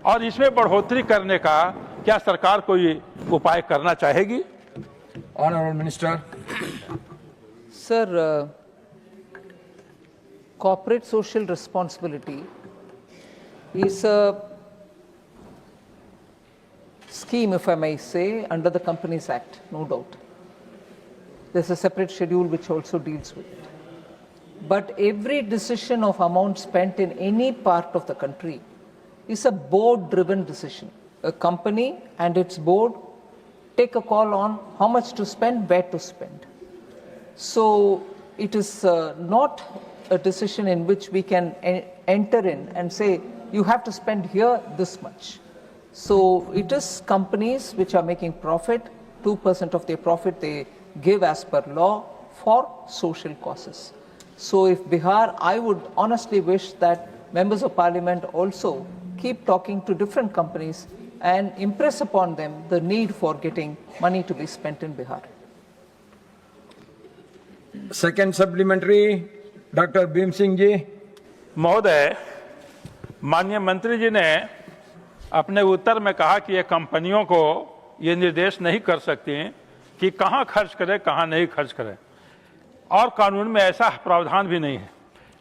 और इसमें बढ़ोतरी करने का क्या सरकार कोई उपाय करना चाहेगी? Honorable Minister. Sir, corporate social responsibility is a scheme, if I may say, under the Companies Act, no doubt. There's a separate schedule which also deals with it. But every decision of amount spent in any part of the country is a board-driven decision. A company and its board take a call on how much to spend, where to spend. So it is not a decision in which we can enter in and say, you have to spend here this much. So it is companies which are making profit, 2% of their profit they give as per law for social causes. So if Bihar, I would honestly wish that members of parliament also keep talking to different companies and impress upon them the need for getting money to be spent in Bihar. Second supplementary, Dr. Bhim Singh ji. महोदय, माननीय मंत्री जी ने अपने उत्तर में कहा कि ये कंपनियों को ये निर्देश नहीं कर सकती कि कहाँ खर्च करें, कहाँ नहीं खर्च करें और कानून में ऐसा प्रावधान भी नहीं है।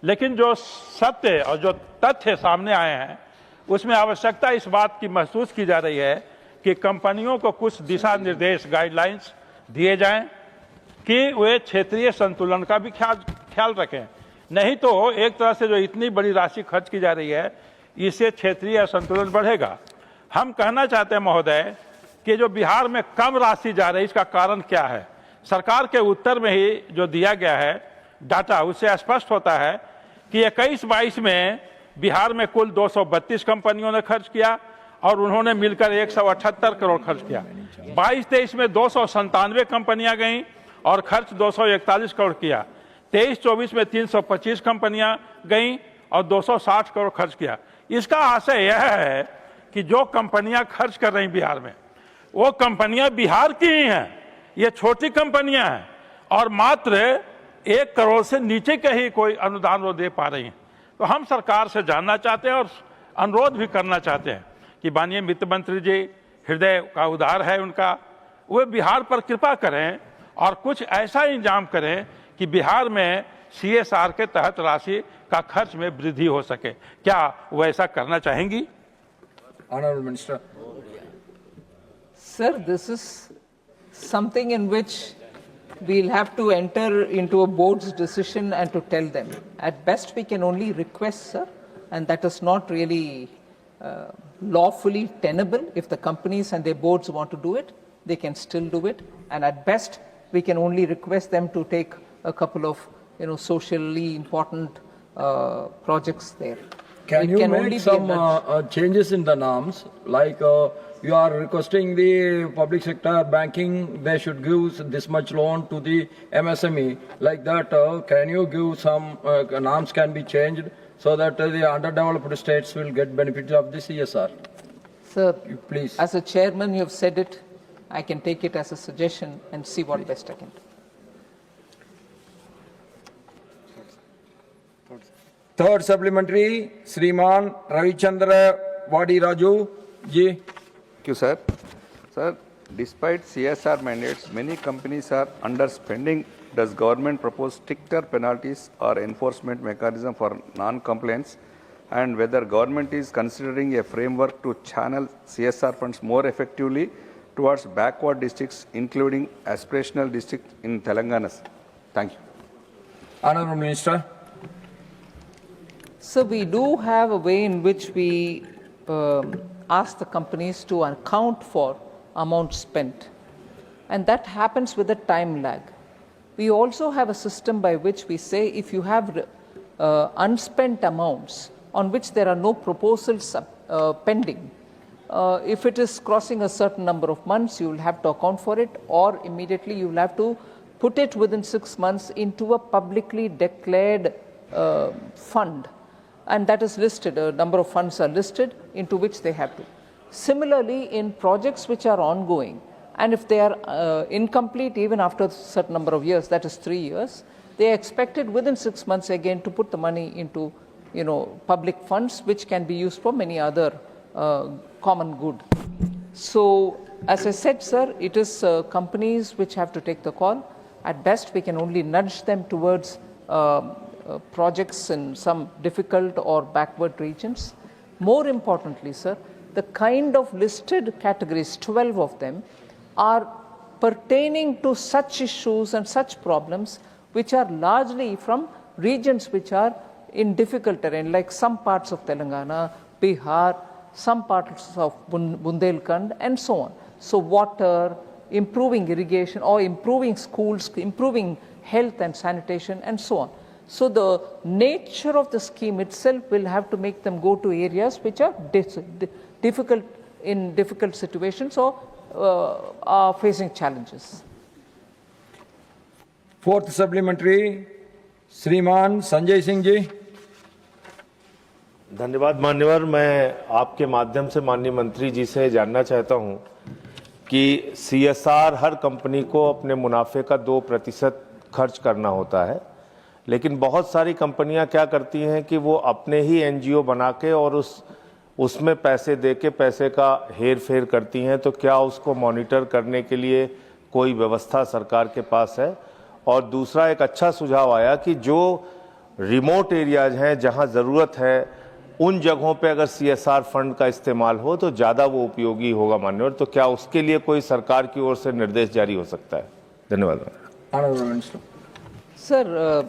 लेकिन जो सत्य और जो तथ्य सामने आए हैं उसमें आवश्यकता इस बात की महसूस की जा रही है कि कंपनियों को कुछ दिशा निर्देश, गाइडलाइंस दिए जाएं कि वे क्षेत्रीय संतुलन का भी ख्याल रखें। नहीं तो एक तरह से जो इतनी बड़ी राशि खर्च की जा रही है इससे क्षेत्रीय असंतुलन बढ़ेगा। हम कहना चाहते हैं महोदय कि जो बिहार में कम राशि जा रही है इसका कारण क्या है? सरकार के उत्तर में ही जो दिया गया है डाटा उससे स्पष्ट होता है कि 21-22 में बिहार में कुल 232 कंपनियों ने खर्च किया और उन्होंने मिलकर 178 करोड़ खर्च किया। 22-23 में 297 कंपनियां गईं और खर्च 241 करोड़ किया। 23-24 में 325 कंपनियां गईं और 260 करोड़ खर्च किया। इसका आशय यह है कि जो कंपनियां खर्च कर रही बिहार में वो कंपनियां बिहार की ही हैं, ये छोटी कंपनियां हैं और मात्र 1 करोड़ से नीचे के ही कोई अनुदान वो दे पा रही हैं। तो हम सरकार से जानना चाहते हैं और अनुरोध भी करना चाहते हैं कि माननीय वित्त मंत्री जी हृदय का उदार है उनका, वे बिहार पर कृपा करें और कुछ ऐसा इंतजाम करें कि बिहार में CSR के तहत राशि का खर्च में वृद्धि हो सके। क्या वो ऐसा करना चाहेंगी? Honorable Minister. Sir, this is something in which we'll have to enter into a board's decision and to tell them. At best, we can only request, sir, and that is not really lawfully tenable. If the companies and their boards want to do it, they can still do it. And at best, we can only request them to take a couple of, socially important projects there. Can It you can only make be a some nudge. changes in the norms, like you are requesting the public sector banking, they should give this much loan to the MSME, like that, can you give some norms can be changed so that the underdeveloped states will get benefit of the CSR? Sir, Please. as a chairman, you have said it. I can take it as a suggestion and see what best I can do. Third supplementary, Sriman Ravichandra Vadi Raju ji. Thank you, sir. Sir, despite CSR mandates, many companies are underspending. Does government propose stricter penalties or enforcement mechanism for non-compliance? And whether government is considering a framework to channel CSR funds more effectively towards backward districts, including aspirational districts in Telangana? Thank you. Honorable Minister. So we do have a way in which we ask the companies to account for amount spent, and that happens with a time lag. We also have a system by which we say if you have unspent amounts on which there are no proposals pending, if it is crossing a certain number of months, you will have to account for it, or immediately you will have to put it within 6 months into a publicly declared fund. And that is listed, a number of funds are listed into which they have to. Similarly, in projects which are ongoing, and if they are incomplete even after a certain number of years, that is 3 years, they are expected within 6 months again to put the money into public funds which can be used for many other common good. So, as I said, sir, it is companies which have to take the call. At best, we can only nudge them towards projects in some difficult or backward regions. More importantly, sir, the kind of listed categories, 12 of them, are pertaining to such issues and such problems which are largely from regions which are in difficult terrain, like some parts of Telangana, Bihar, some parts of Bundelkhand, and so on. So water, improving irrigation, or improving schools, improving health and sanitation, and so on. So the nature of the scheme itself will have to make them go to areas which are difficult in difficult situations or are facing challenges. Fourth supplementary, Sriman Sanjay Singh ji. धन्यवाद मान्यवर। मैं आपके माध्यम से माननीय मंत्री जी से जानना चाहता हूं कि CSR हर कंपनी को अपने मुनाफे का 2% खर्च करना होता है, लेकिन बहुत सारी कंपनियां क्या करती हैं कि वो अपने ही NGO बना के और उसमें पैसे दे के पैसे का हेर फेर करती हैं। तो क्या उसको मॉनिटर करने के लिए कोई व्यवस्था सरकार के पास है? और दूसरा एक अच्छा सुझाव आया कि जो रिमोट एरियाज हैं जहां ज़रूरत है उन जगहों पे अगर CSR फंड का इस्तेमाल हो तो ज़्यादा वो उपयोगी होगा मान्यवर। तो क्या उसके लिए कोई सरकार की ओर से निर्देश जारी हो सकता है? धन्यवाद। Sir,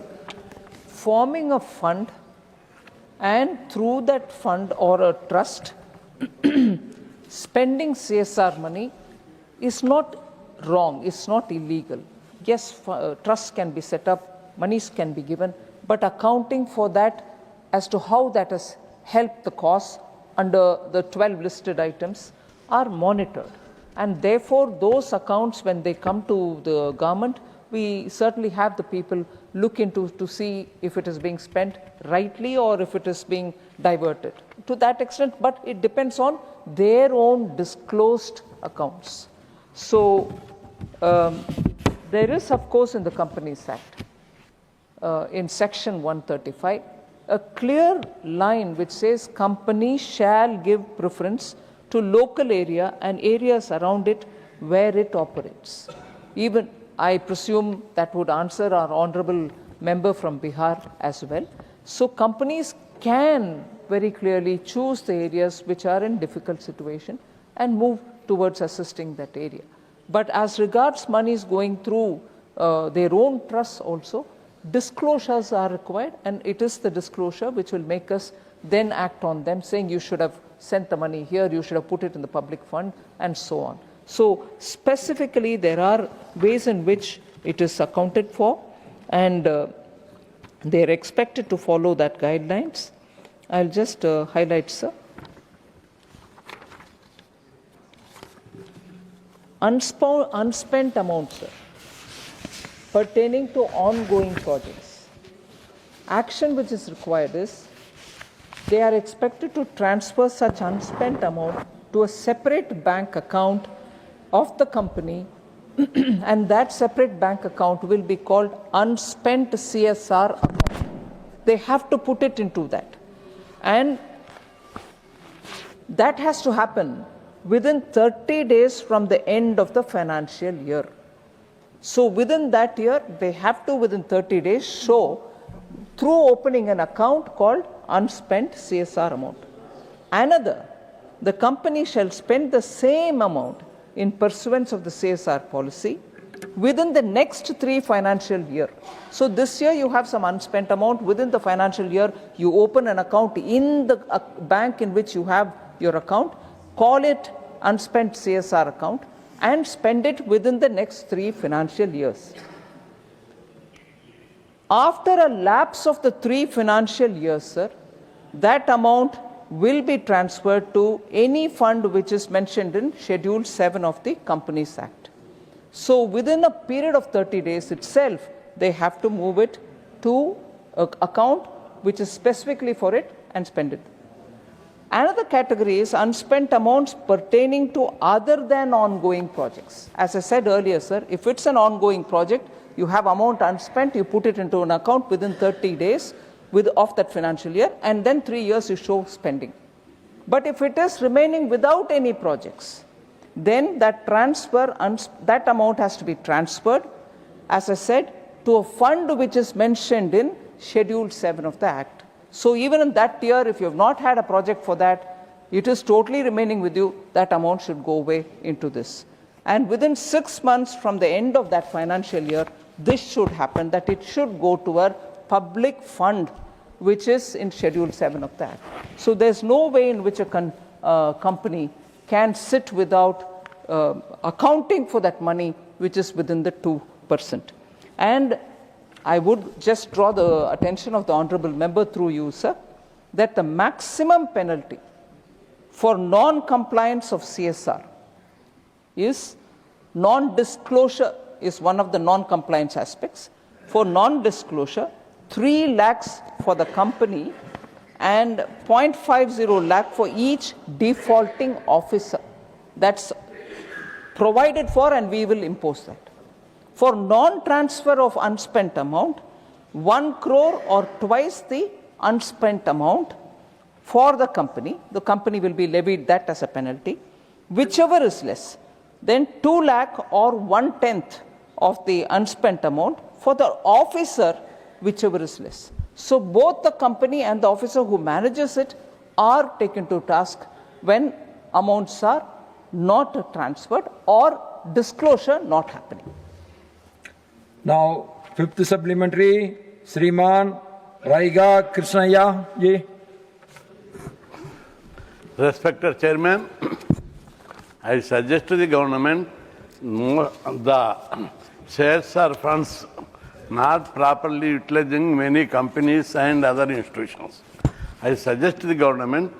forming a fund and through that fund or a trust, spending CSR money is not wrong, it's not illegal. Yes, trusts can be set up, monies can be given, but accounting for that as to how that has helped the cause under the 12 listed items are monitored. And therefore, those accounts, when they come to the government, we certainly have the people look into to see if it is being spent rightly or if it is being diverted to that extent, but it depends on their own disclosed accounts. So there is, of course, in the Companies Act, in section 135, a clear line which says companies shall give preference to local area and areas around it where it operates. Even, I presume that would answer our honorable member from Bihar as well. So companies can very clearly choose the areas which are in difficult situation and move towards assisting that area. But as regards monies going through their own trusts also, disclosures are required, and it is the disclosure which will make us then act on them, saying you should have sent the money here, you should have put it in the public fund, and so on. So specifically, there are ways in which it is accounted for, and they are expected to follow that guidelines. I'll just highlight, sir. Unspent amounts, sir, pertaining to ongoing projects. Action which is required is they are expected to transfer such unspent amount to a separate bank account of the company and that separate bank account will be called unspent CSR account. They have to put it into that. And that has to happen within 30 days from the end of the financial year. So within that year, they have to, within 30 days, show through opening an account called unspent CSR amount. Another, the company shall spend the same amount in pursuance of the CSR policy within the next 3 financial year. So this year you have some unspent amount. Within the financial year, you open an account in the bank in which you have your account, call it unspent CSR account, and spend it within the next 3 financial years. After a lapse of the 3 financial years, sir, that amount will be transferred to any fund which is mentioned in Schedule 7 of the Companies Act. So within a period of 30 days itself, they have to move it to an account which is specifically for it and spend it. Another category is unspent amounts pertaining to other than ongoing projects. As I said earlier, sir, if it's an ongoing project, you have amount unspent, you put it into an account within 30 days of that financial year, and then 3 years you show spending. But if it is remaining without any projects, then that that amount has to be transferred, as I said, to a fund which is mentioned in Schedule 7 of the Act. So even in that year, if you have not had a project for that, it is totally remaining with you, that amount should go away into this. And within 6 months from the end of that financial year, this should happen, that it should go to a public fund which is in Schedule 7 of the Act. So there's no way in which a company can sit without accounting for that money which is within the 2%. And I would just draw the attention of the honorable member through you, sir, that the maximum penalty for non-compliance of CSR is non-disclosure is one of the non-compliance aspects. For non-disclosure, 3 lakhs for the company and 0.50 lakh for each defaulting officer. That's provided for, and we will impose that. For non-transfer of unspent amount, 1 crore or twice the unspent amount for the company will be levied that as a penalty. Whichever is less, then 2 lakh or 1/10 of the unspent amount for the officer, whichever is less. So both the company and the officer who manages it are taken to task when amounts are not transferred or disclosure not happening. Now, 5th supplementary, Sriman Raiga Krishnaya ji. Respected Chairman, I suggest to the government the CSR funds not properly utilizing many companies and other institutions. I suggest to the government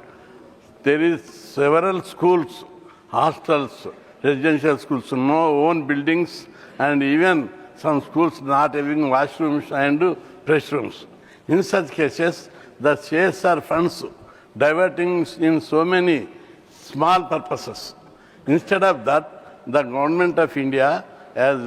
there is several schools, hostels, residential schools, no own buildings, and even some schools not having washrooms and press rooms. In such cases, the CSR funds diverting in so many small purposes. Instead of that, the government of India has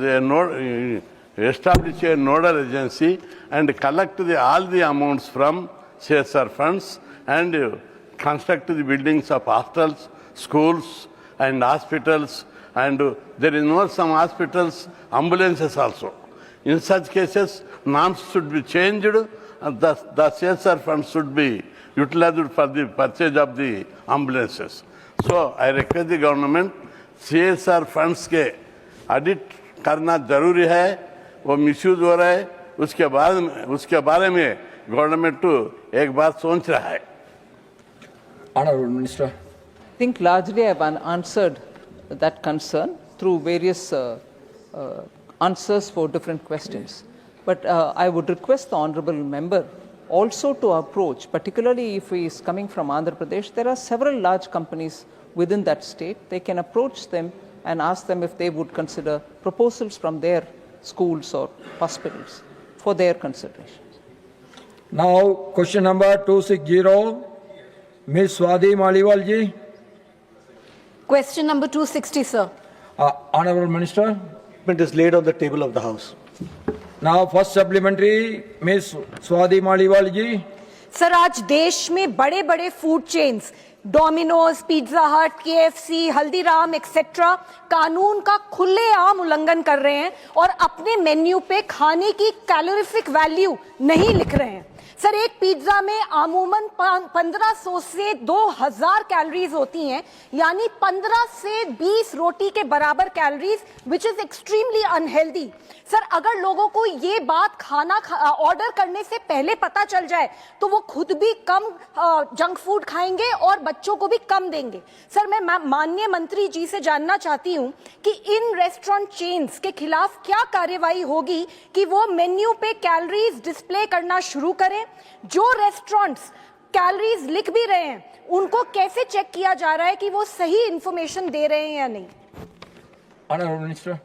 established a nodal agency and collect all the amounts from CSR funds and construct the buildings of hostels, schools and hospitals, and there is no some hospitals, ambulances also. In such cases, norms should be changed, and the CSR funds should be utilized for the purchase of the ambulances. So I request the government, CSR funds के audit करना जरूरी है, वो misuse हो रहा है, उसके बारे में गवर्नमेंट तो एक बात सोच रहा है. Honorable Minister. I think largely I've answered that concern through various answers for different questions. But I would request the honourable member also to approach, particularly if he is coming from Andhra Pradesh, there are several large companies within that state. They can approach them and ask them if they would consider proposals from their schools or hospitals for their consideration. Now, question number 260, Ms. Swati Maliwal ji. Question number 260, sir. Honorable Minister. It is laid on the table of the House. Now, first supplementary, Ms. Swati Maliwal ji. Sir, आज देश में बड़े बड़े food chains, Domino's, pizza हट, KFC, Haldiram etcetera कानून का खुलेआम उल्लंघन कर रहे हैं और अपने मेन्यू पे खाने की कैलोरीफिक वैल्यू नहीं लिख रहे हैं. सर, एक पिज्जा में अमूमन 1500 से 2000 कैलोरीज होती हैं, यानी 15 से 20 रोटी के बराबर calories, which is extremely unhealthy. Sir, अगर लोगों को ये बात खाना ऑर्डर करने से पहले पता चल जाए तो वो खुद भी कम जंक फूड खाएंगे और बच्चों को भी कम देंगे. सर, मैं माननीय मंत्री जी से जानना चाहती हूँ कि इन रेस्टोरेंट चेन्स के खिलाफ क्या कार्यवाही होगी कि वो मेन्यू पे कैलोरीज डिस्प्ले करना शुरू करें. जो रेस्टोरेंट्स कैलोरीज लिख भी रहे हैं उनको कैसे चेक किया जा रहा है कि वो सही इंफॉर्मेशन दे रहे हैं या नहीं. Honorable Minister.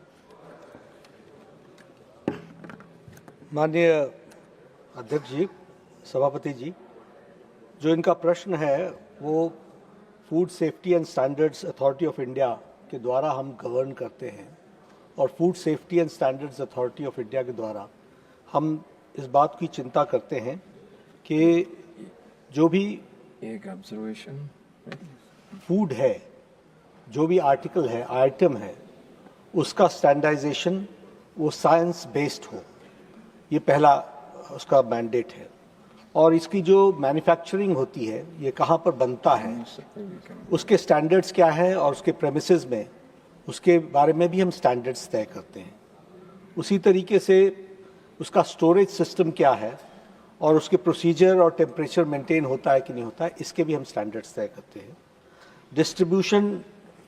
माननीय अध्यक्ष जी, सभापति जी, जो इनका प्रश्न है वो food safety and standards authority of India के द्वारा हम गवर्न करते हैं और food safety and standards authority of India के द्वारा हम इस बात की चिंता करते हैं कि जो भी एक ऑब्जर्वेशन फूड है, जो भी आर्टिकल है, आइटम है, उसका स्टैंडर्डाइजेशन वो साइंस बेस्ड हो. ये पहला उसका मैंडेट है. और इसकी जो मैन्युफैक्चरिंग होती है, ये कहाँ पर बनता है, उसके स्टैंडर्ड्स क्या है और उसके प्रेमिसेस में उसके बारे में भी हम स्टैंडर्ड्स तय करते हैं. उसी तरीके से उसका स्टोरेज सिस्टम क्या है और उसके प्रोसीजर और टेम्परेचर मेंटेन होता है कि नहीं होता है, इसके भी हम स्टैंडर्ड्स तय करते हैं. डिस्ट्रीब्यूशन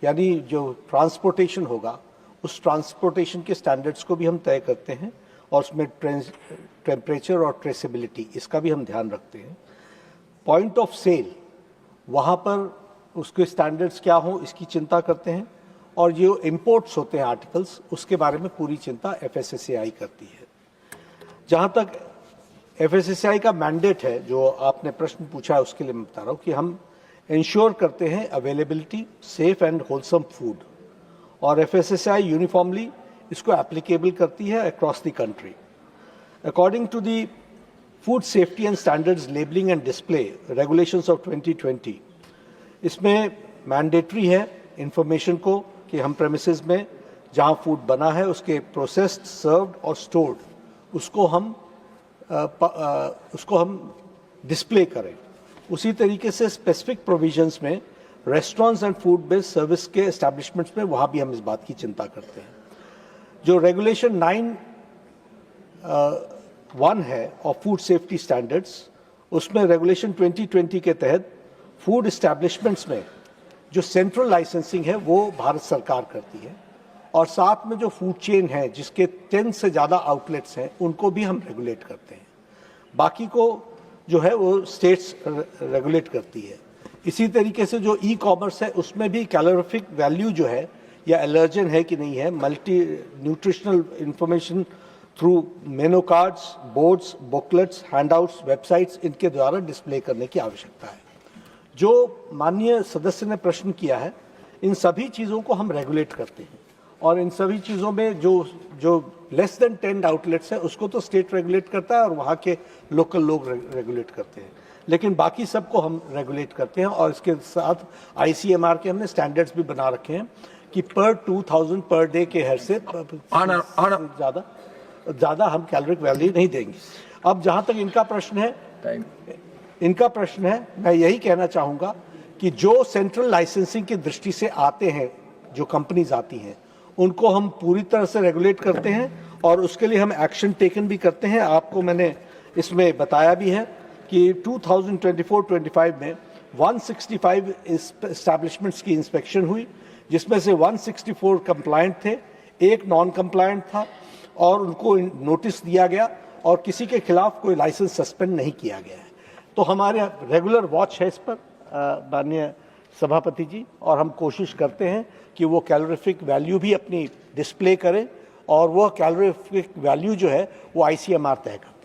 यानी जो ट्रांसपोर्टेशन होगा, उस ट्रांसपोर्टेशन के स्टैंडर्ड्स को भी हम तय करते हैं और उसमें टेम्परेचर और ट्रेसेबिलिटी, इसका भी हम ध्यान रखते हैं. पॉइंट ऑफ सेल, वहाँ पर उसके स्टैंडर्ड्स क्या हो, इसकी चिंता करते हैं. और जो इम्पोर्ट्स होते हैं आर्टिकल्स, उसके बारे में पूरी चिंता FSSAI करती है. जहाँ तक FSSAI का मैंडेट है, जो आपने प्रश्न पूछा है, उसके लिए मैं बता रहा हूँ कि हम इंश्योर करते हैं availability, safe and wholesome food. और FSSAI यूनिफॉर्मली इसको एप्लीकेबल करती है across the country. According to the food safety and standards labelling and display regulations of 2020, इसमें मैंडेटरी है इंफॉर्मेशन को कि हम प्रेमिसेस में जहां फूड बना है उसके प्रोसेस्ड, सर्व्ड और स्टोर्ड उसको हम डिस्प्ले करें. उसी तरीके से स्पेसिफिक प्रोविजंस में restaurants and food based service के एस्टैब्लिशमेंट्स में वहाँ भी हम इस बात की चिंता करते हैं. जो रेगुलेशन 9(1) है और फूड सेफ्टी स्टैंडर्ड्स, उसमें रेगुलेशन 2020 के तहत फूड एस्टैब्लिशमेंट्स में जो सेंट्रल लाइसेंसिंग है वो भारत सरकार करती है. और साथ में जो फूड चेन है जिसके 10 से ज़्यादा आउटलेट्स हैं, उनको भी हम रेगुलेट करते हैं. बाकी को जो है वो स्टेट्स रेगुलेट करती है. इसी तरीके से जो ई-कॉमर्स है, उसमें भी कैलोरीफिक वैल्यू जो है या एलर्जन है कि नहीं है, मल्टी न्यूट्रिशनल इंफॉर्मेशन थ्रू मेनू cards, boards, booklets, handouts, websites, इनके द्वारा डिस्प्ले करने की आवश्यकता है. जो माननीय सदस्य ने प्रश्न किया है, इन सभी चीज़ों को हम रेगुलेट करते हैं. और इन सभी चीज़ों में जो लेस देन 10 आउटलेट्स है उसको तो स्टेट रेगुलेट करता है और वहाँ के लोकल लोग रेगुलेट करते हैं. लेकिन बाकी सबको हम रेगुलेट करते हैं और इसके साथ ICMR के हमने स्टैंडर्ड्स भी बना रखे हैं कि पर 2000 पर डे के हेड से ज़्यादा हम कैलोरिक वैल्यू नहीं देंगे। अब जहाँ तक इनका प्रश्न है मैं यही कहना चाहूँगा कि जो सेंट्रल लाइसेंसिंग की दृष्टि से आते हैं, जो कंपनीज आती हैं, उनको हम पूरी तरह से रेगुलेट करते हैं और उसके लिए हम एक्शन टेकन भी करते हैं। आपको मैंने इसमें बताया भी है कि 2024-25 में 165 एस्टैब्लिशमेंट्स की इंस्पेक्शन हुई, जिसमें से 164 कंप्लायंट थे, एक नॉन कंप्लायंट था और उनको नोटिस दिया गया और किसी के खिलाफ कोई लाइसेंस सस्पेंड नहीं किया गया है। तो हमारे रेगुलर वॉच है इस पर माननीय सभापति जी, और हम कोशिश करते हैं कि वो कैलोरीफिक वैल्यू भी अपनी डिस्प्ले करें और वह कैलोरीफिक वैल्यू जो है वो ICMR तय करता है।